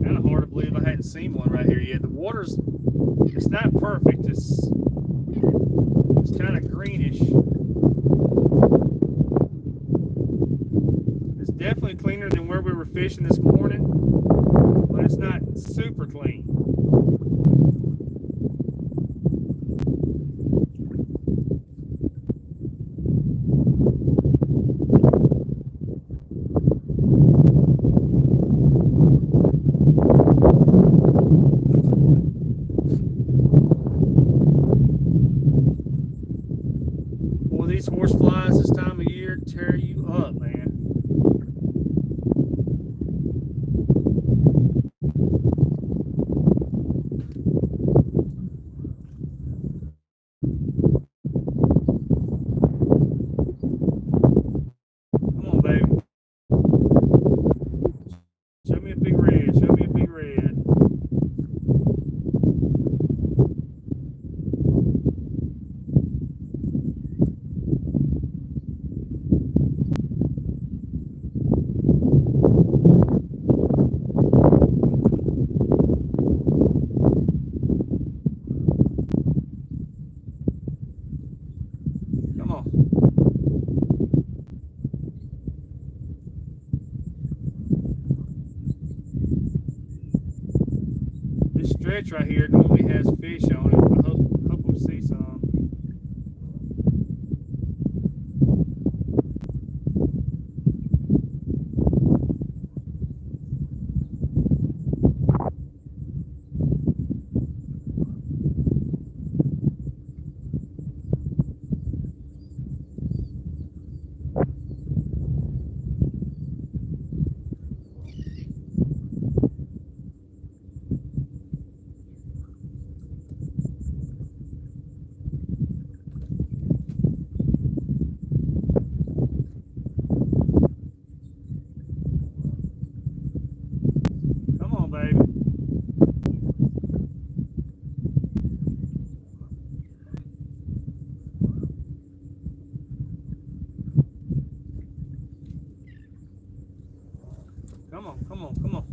Kind of hard to believe I hadn't seen one right here yet. The water's, it's not perfect. It's kind of greenish. It's definitely cleaner than where we were fishing this morning, but it's not super clean. Boy, these horse flies this time of year tear you up, man. Come on, baby. Show me a big red. Show me a big red. Come on. This stretch right here normally has fish on it. I hope we'll see some. Come on, baby. Come on, come on, come on.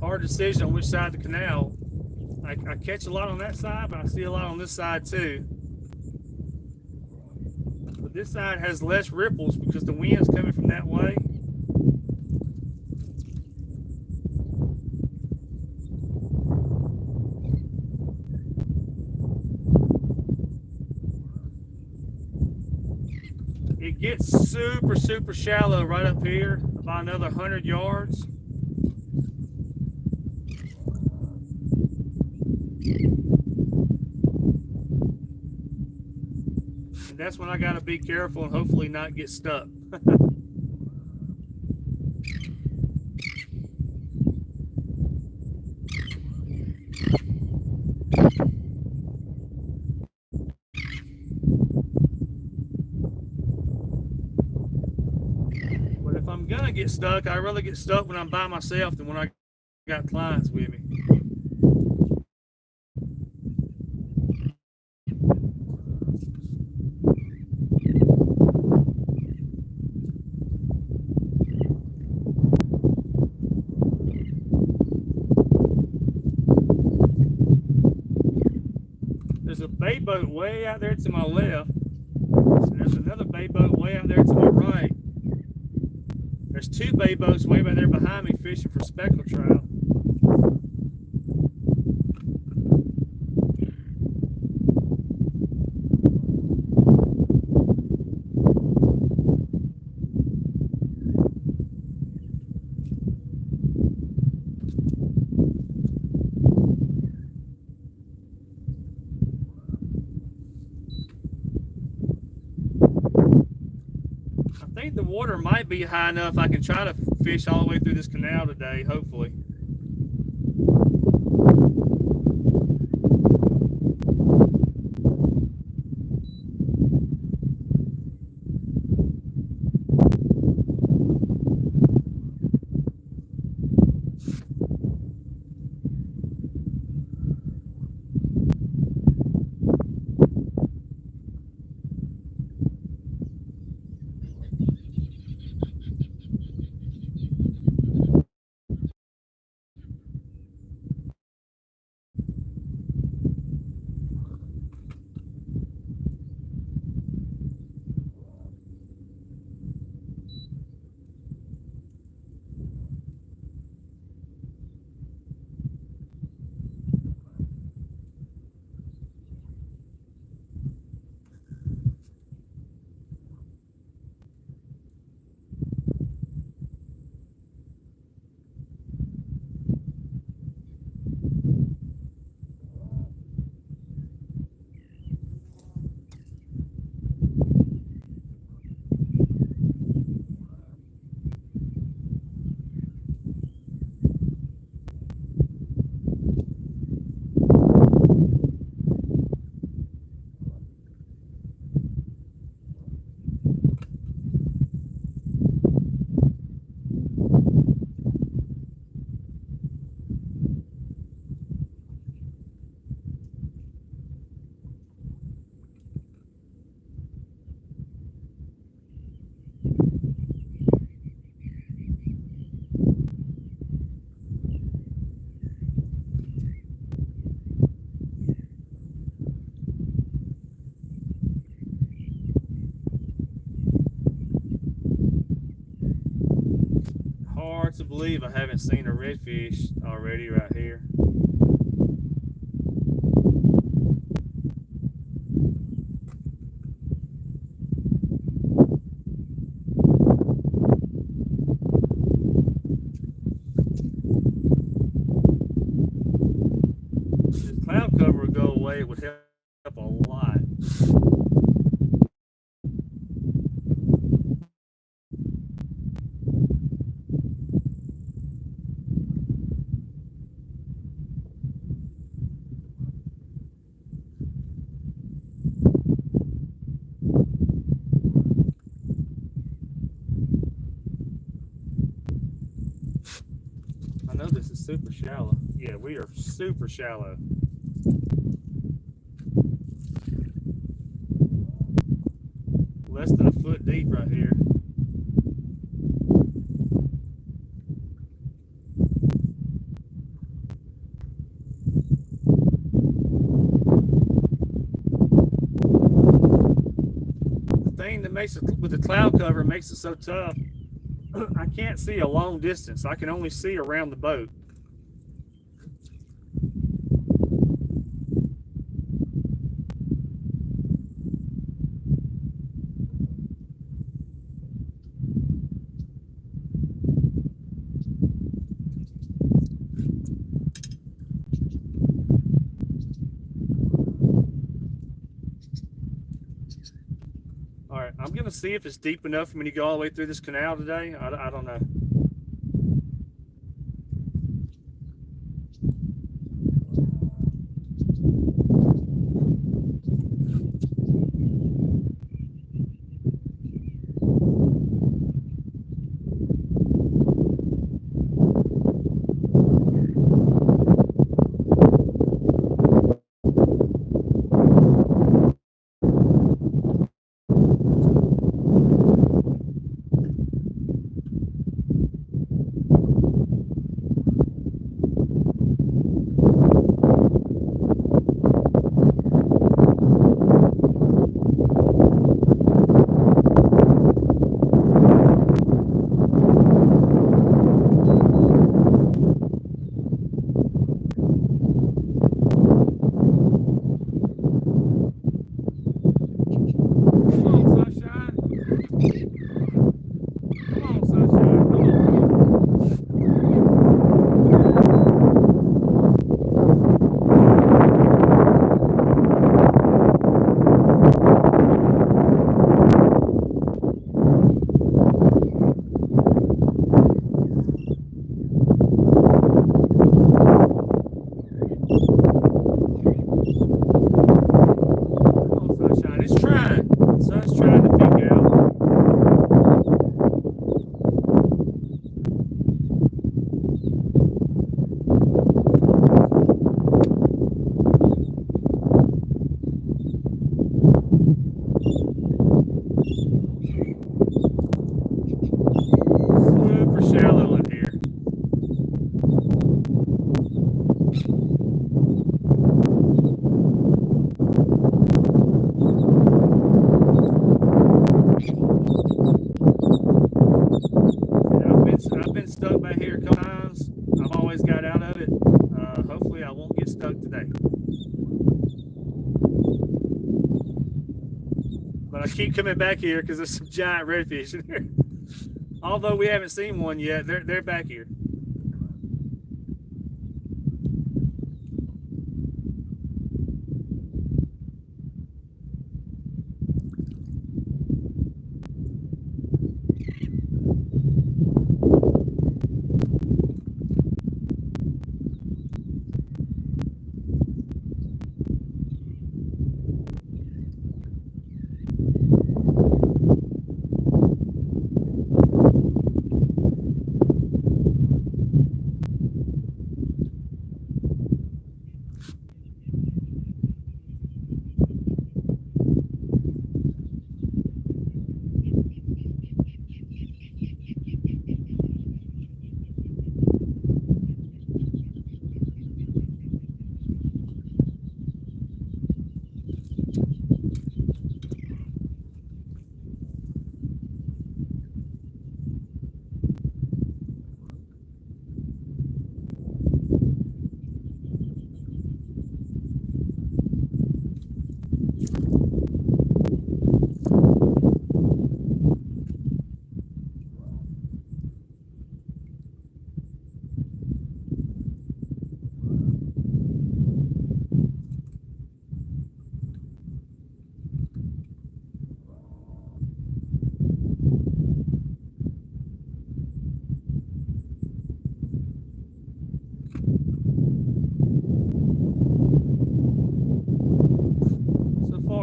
Hard decision on which side of the canal. I catch a lot on that side, but I see a lot on this side too. But this side has less ripples because the wind's coming from that way. It gets super, super shallow right up here, about another 100 yards. And that's when I got to be careful and hopefully not get stuck. But if I'm going to get stuck, I'd rather get stuck when I'm by myself than when I got clients with me. There's a bay boat way out there to my left. And there's another bay boat way out there to my right. There's two bay boats way back there behind me fishing for speckled trout. I think the water might be high enough I can try to fish all the way through this canal today, hopefully. Hard to believe I haven't seen a redfish already right here. If cloud cover would go away, it would help a lot. I know this is super shallow. Yeah, we are super shallow. Less than a foot deep right here. The thing that makes it with the cloud cover makes it so tough, I can't see a long distance. I can only see around the boat. All right, I'm gonna see if it's deep enough for me to go all the way through this canal today. I don't know. I've been stuck back here a couple times. I've always got out of it. Hopefully I won't get stuck today. But I keep coming back here because there's some giant redfish in here. Although we haven't seen one yet, they're back here.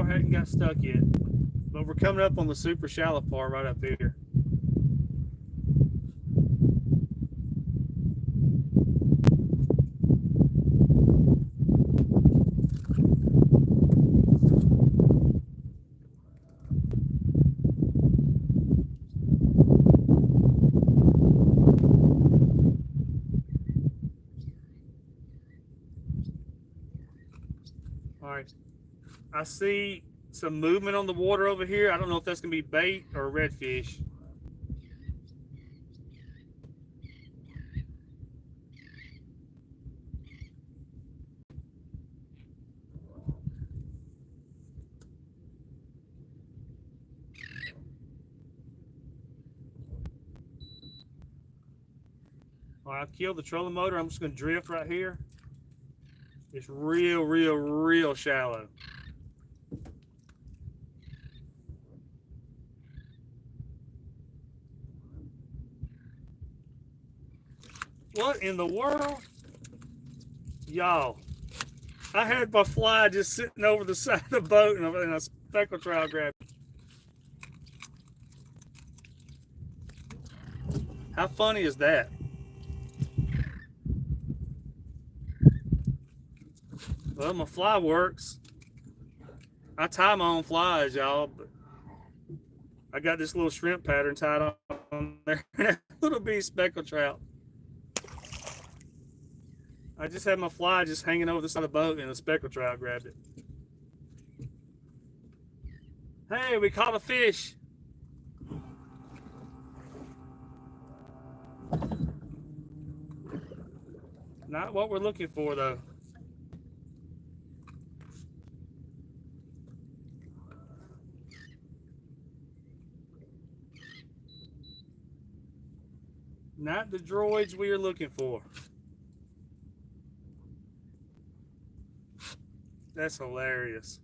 Hadn't got stuck yet, but we're coming up on the super shallow part right up here. All right, I see some movement on the water over here. I don't know if that's gonna be bait or redfish. All right, I killed the trolling motor. I'm just gonna drift right here. It's real shallow. What in the world? Y'all, I had my fly just sitting over the side of the boat and a speckled trout grabbed it. How funny is that? Well, my fly works. I tie my own flies, y'all, but I got this little shrimp pattern tied on there. A little bitty speckled trout. I just had my fly just hanging over the side of the boat and a speckled trout grabbed it. Hey, we caught a fish. Not what we're looking for, though. Not the droids we are looking for. That's hilarious.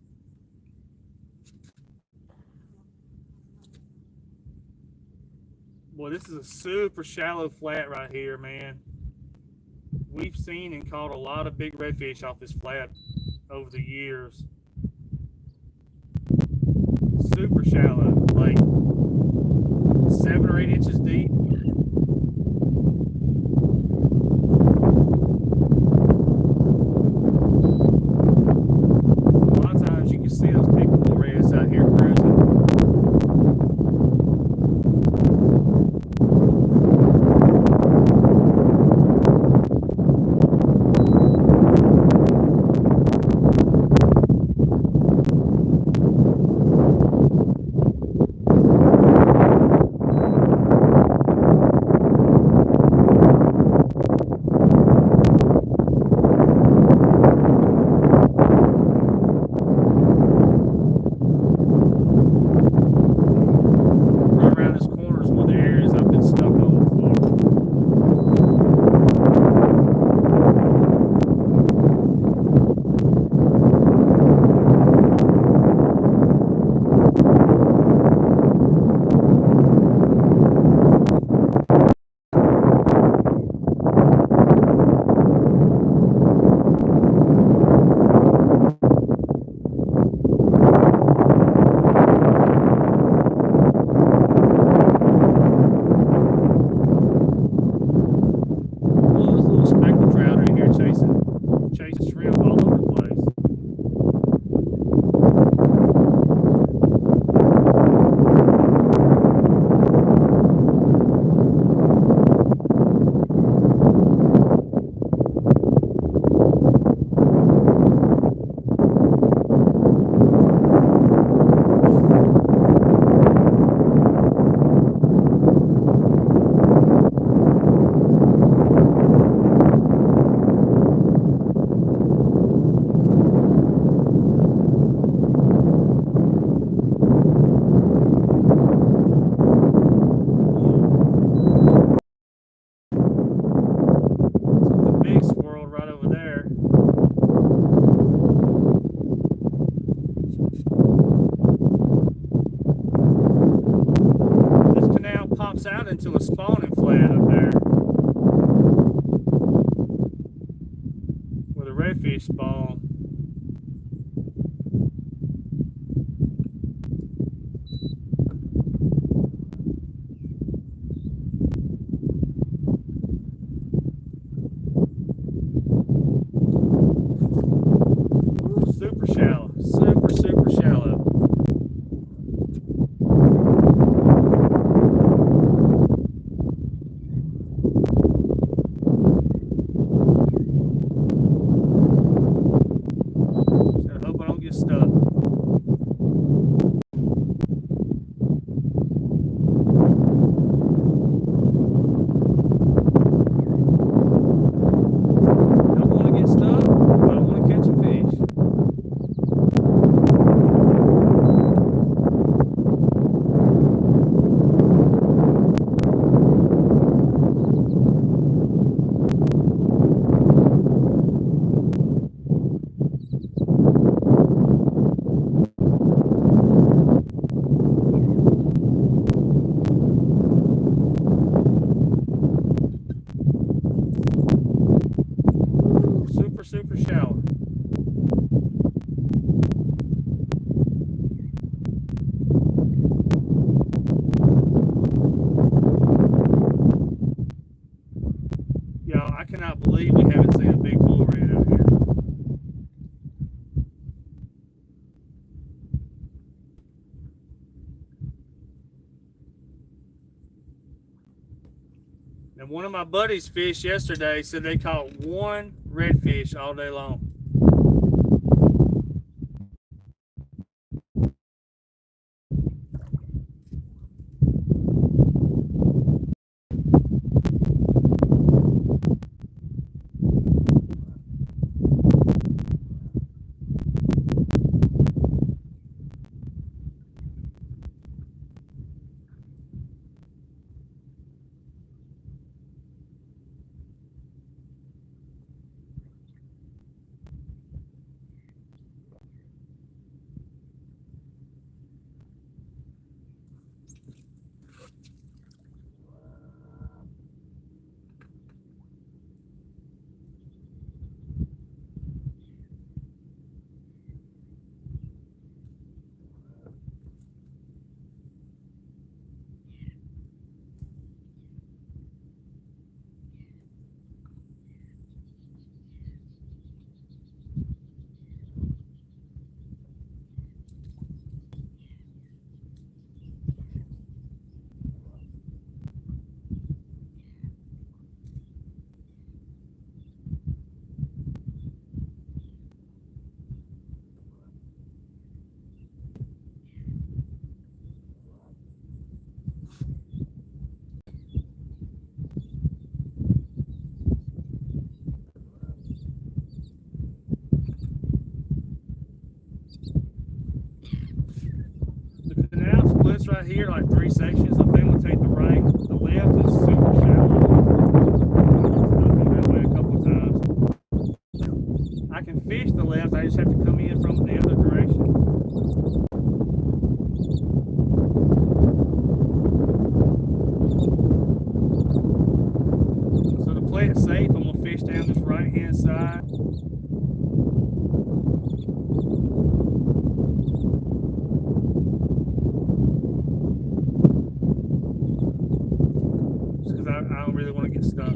Boy, this is a super shallow flat right here, man. We've seen and caught a lot of big redfish off this flat over the years. Super shallow, like 7 or 8 inches deep. A lot of times you can see those big bull reds out here cruising. Out into a spawning flat up there where the redfish spawn. Super shallow, super shallow. And one of my buddies fished yesterday, said they caught one redfish all day long. The canal splits right here, like 3 sections. I think we'll take the right. The left is super shallow. I've been that way a couple of times. I can fish the left. I just have to come in from the other direction. So to play it safe, I'm gonna fish down this right-hand side. I don't really want to get stuck.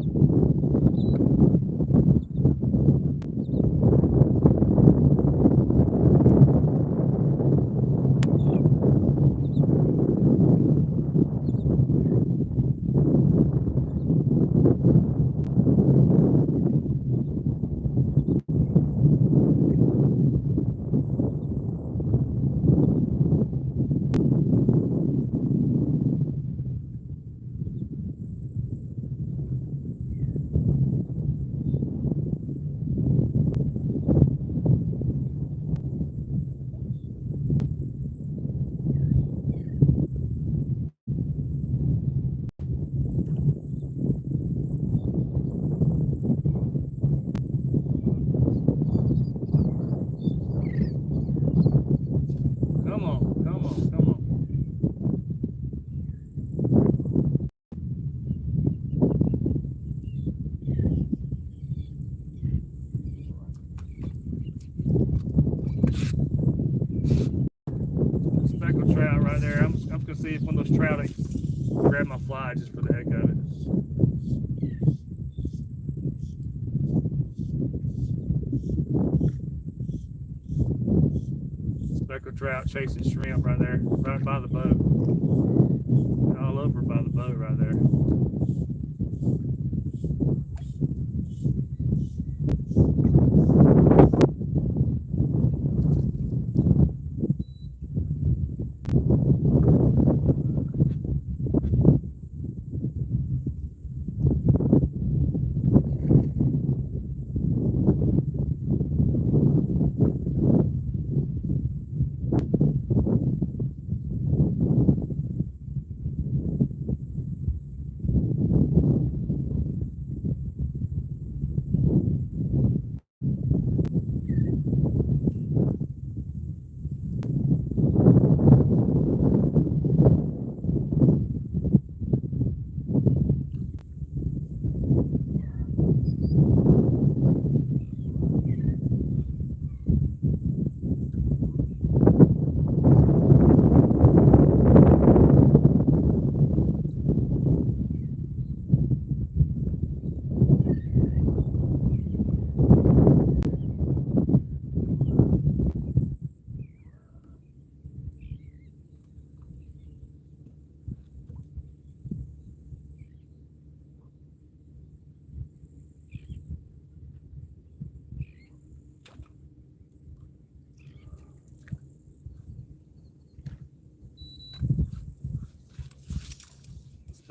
Speckled trout right there. I'm gonna see if one of those trout grab my fly just for the heck of it. Speckled trout chasing shrimp right there, right by the boat. All over by the boat right there.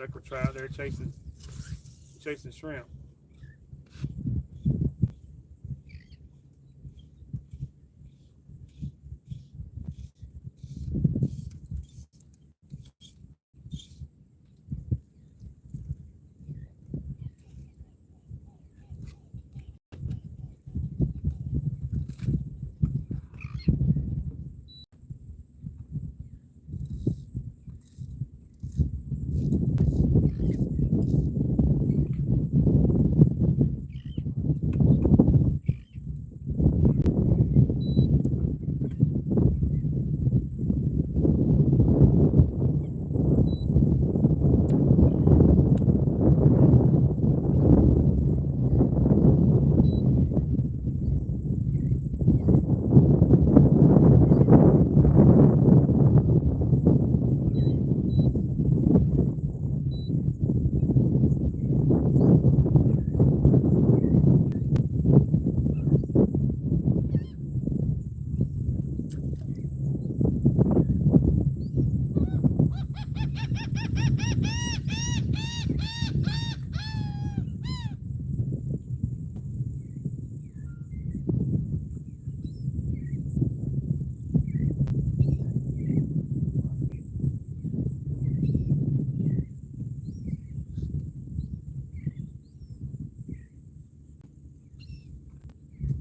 speckled trout there chasing shrimp.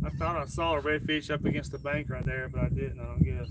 I thought I saw a redfish up against the bank right there, but I didn't, I don't guess.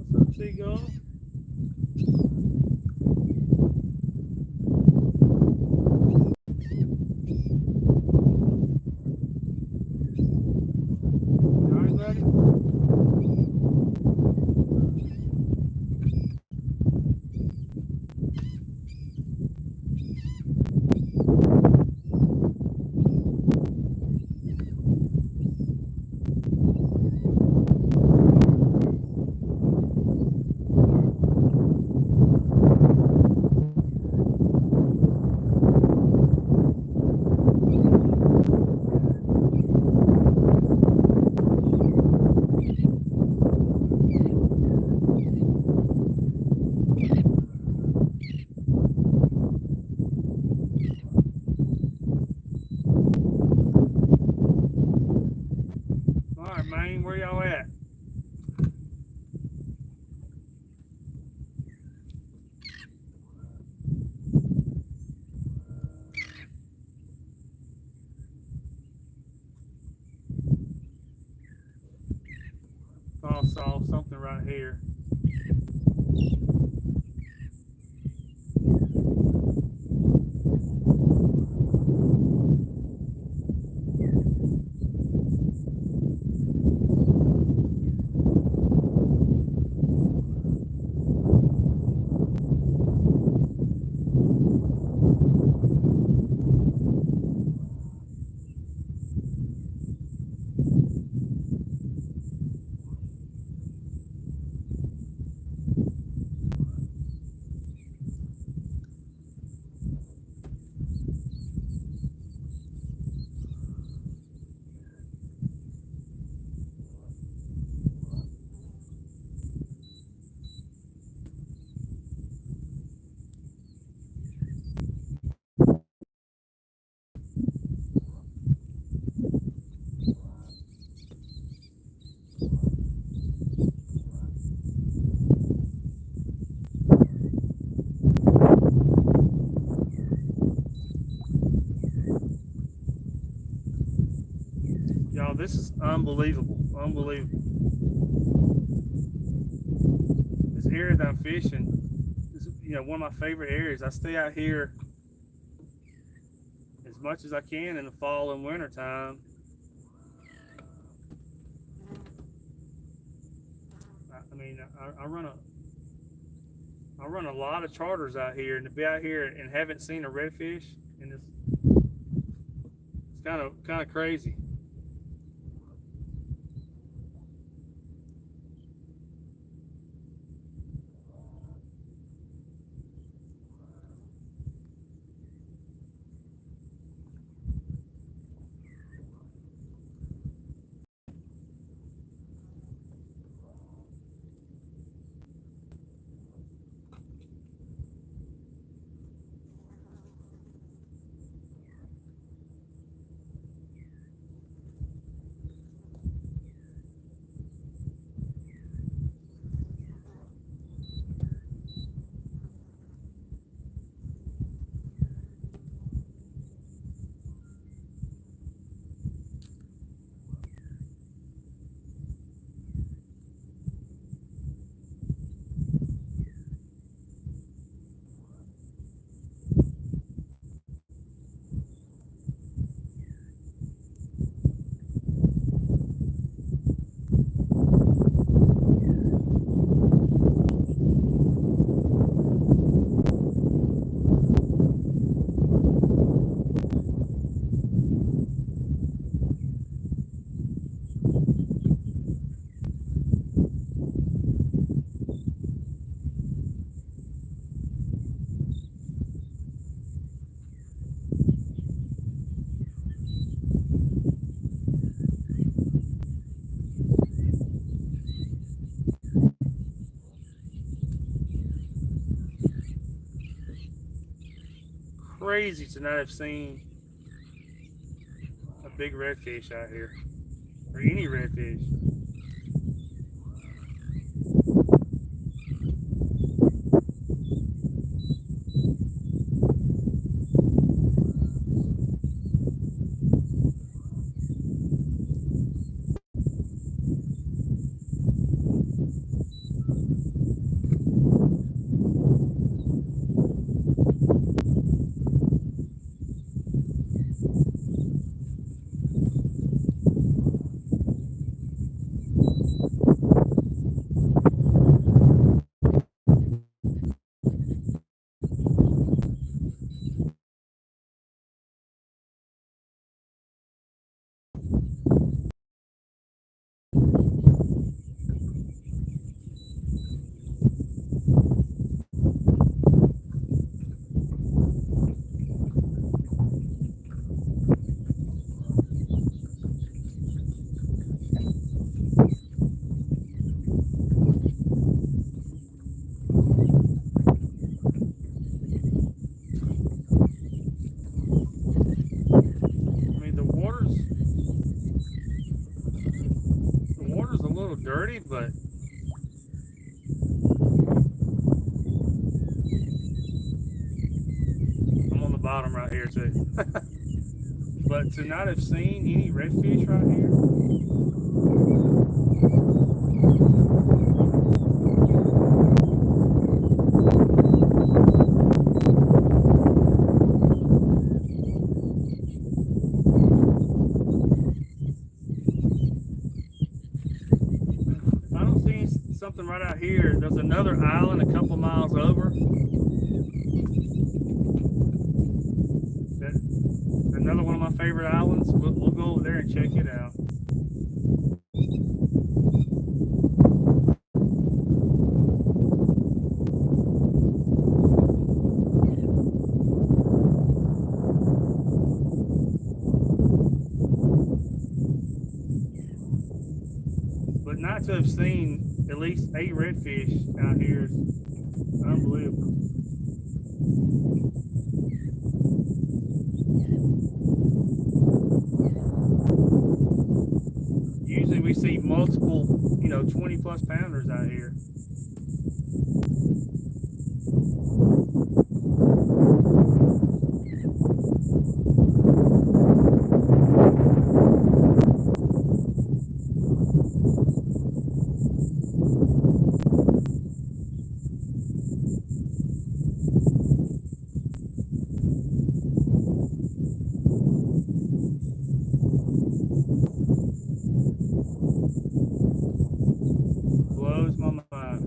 What's up, seagull? All right, buddy. All right, man, where y'all at? I saw something right here. Y'all, this is unbelievable. Unbelievable. This area that I'm fishing is, one of my favorite areas. I stay out here as much as I can in the fall and winter time. I mean, I run a lot of charters out here, and to be out here and haven't seen a redfish in this kind of crazy. Crazy to not have seen a big redfish out here, or any redfish. Dirty, but I'm on the bottom right here too. But to not have seen any redfish right here, I don't see something right out here. There's another island a couple miles over. Another one of my favorite islands. We'll go over there and check it out. But not to have seen at least 8 redfish out here is unbelievable. Usually we see multiple, 20 plus pounders out here. Blows my mind.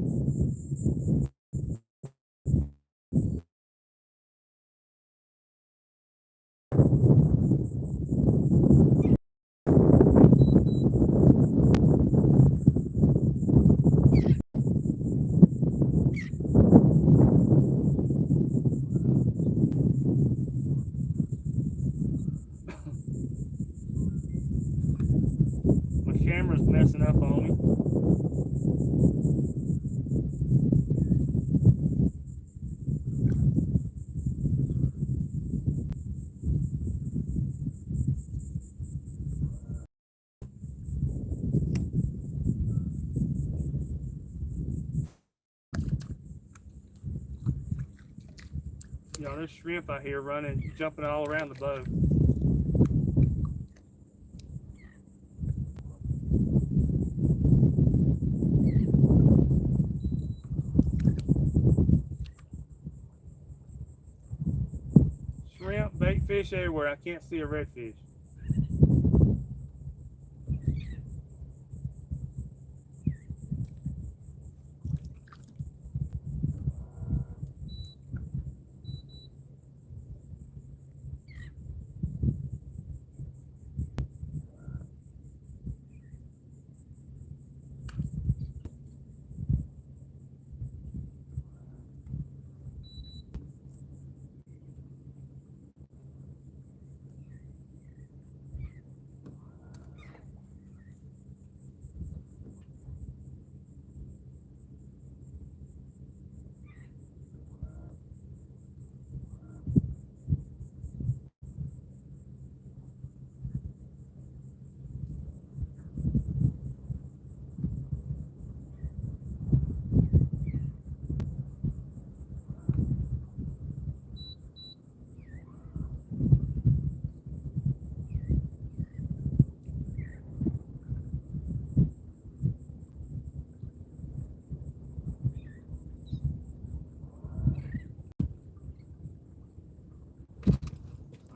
camera's messing up on me. You know, there's shrimp out here running, jumping all around the boat. Shrimp, bait fish everywhere. I can't see a redfish.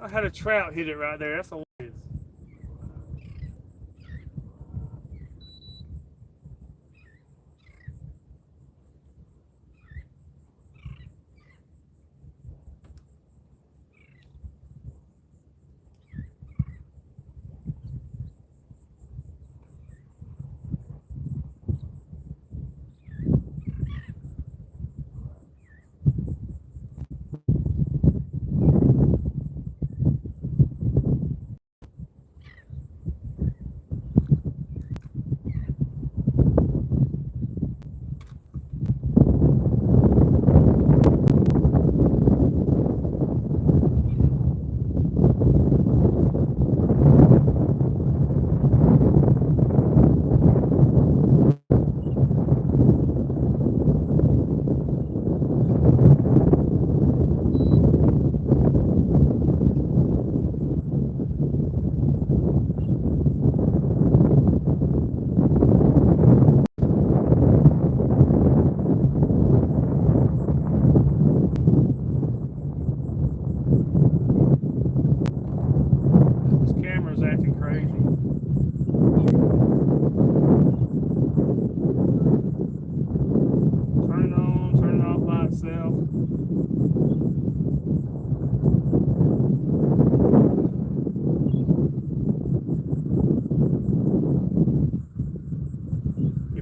I had a trout hit it right there. That's all it is.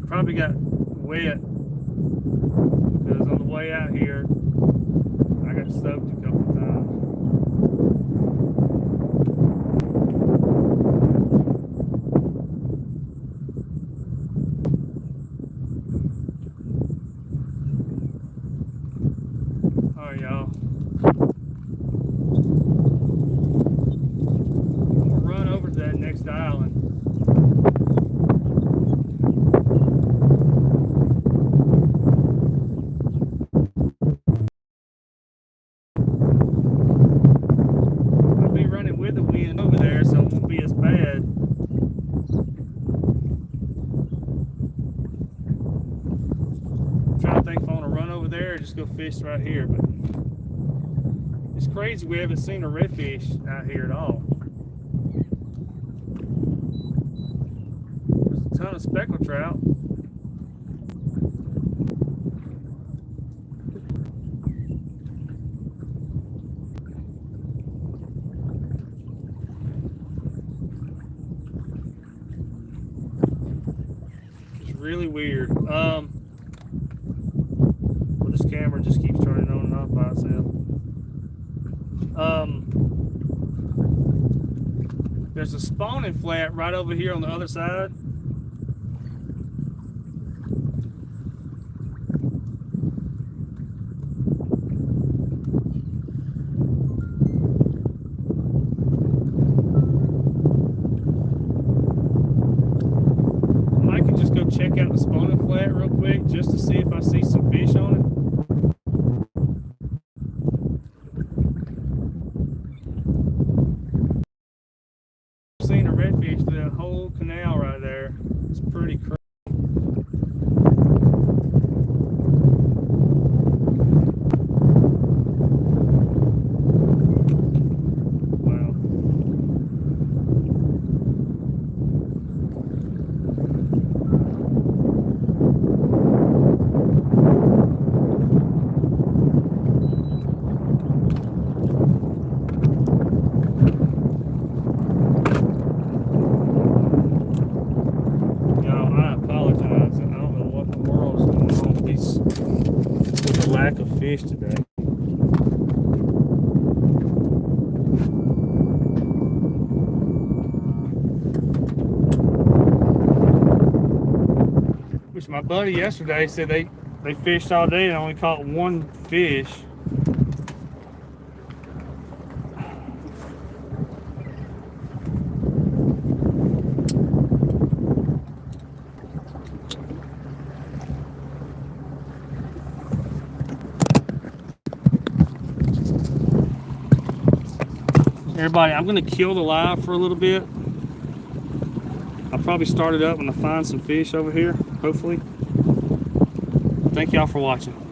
Probably got wet because on the way out here I got soaked a couple of times. All right, y'all. I'm gonna run over to that next island. With the wind over there, so it won't be as bad. I'm trying to think if I want to run over there or just go fish right here, but it's crazy we haven't seen a redfish out here at all. There's a ton of speckled trout. Really weird. Well, this camera just keeps turning on and off by itself. There's a spawning flat right over here on the other side. little canal right there. It's pretty crazy. Lack of fish today. Which my buddy yesterday said they fished all day and only caught one fish. Everybody, I'm going to kill the live for a little bit. I'll probably start it up when I find some fish over here, hopefully. Thank y'all for watching.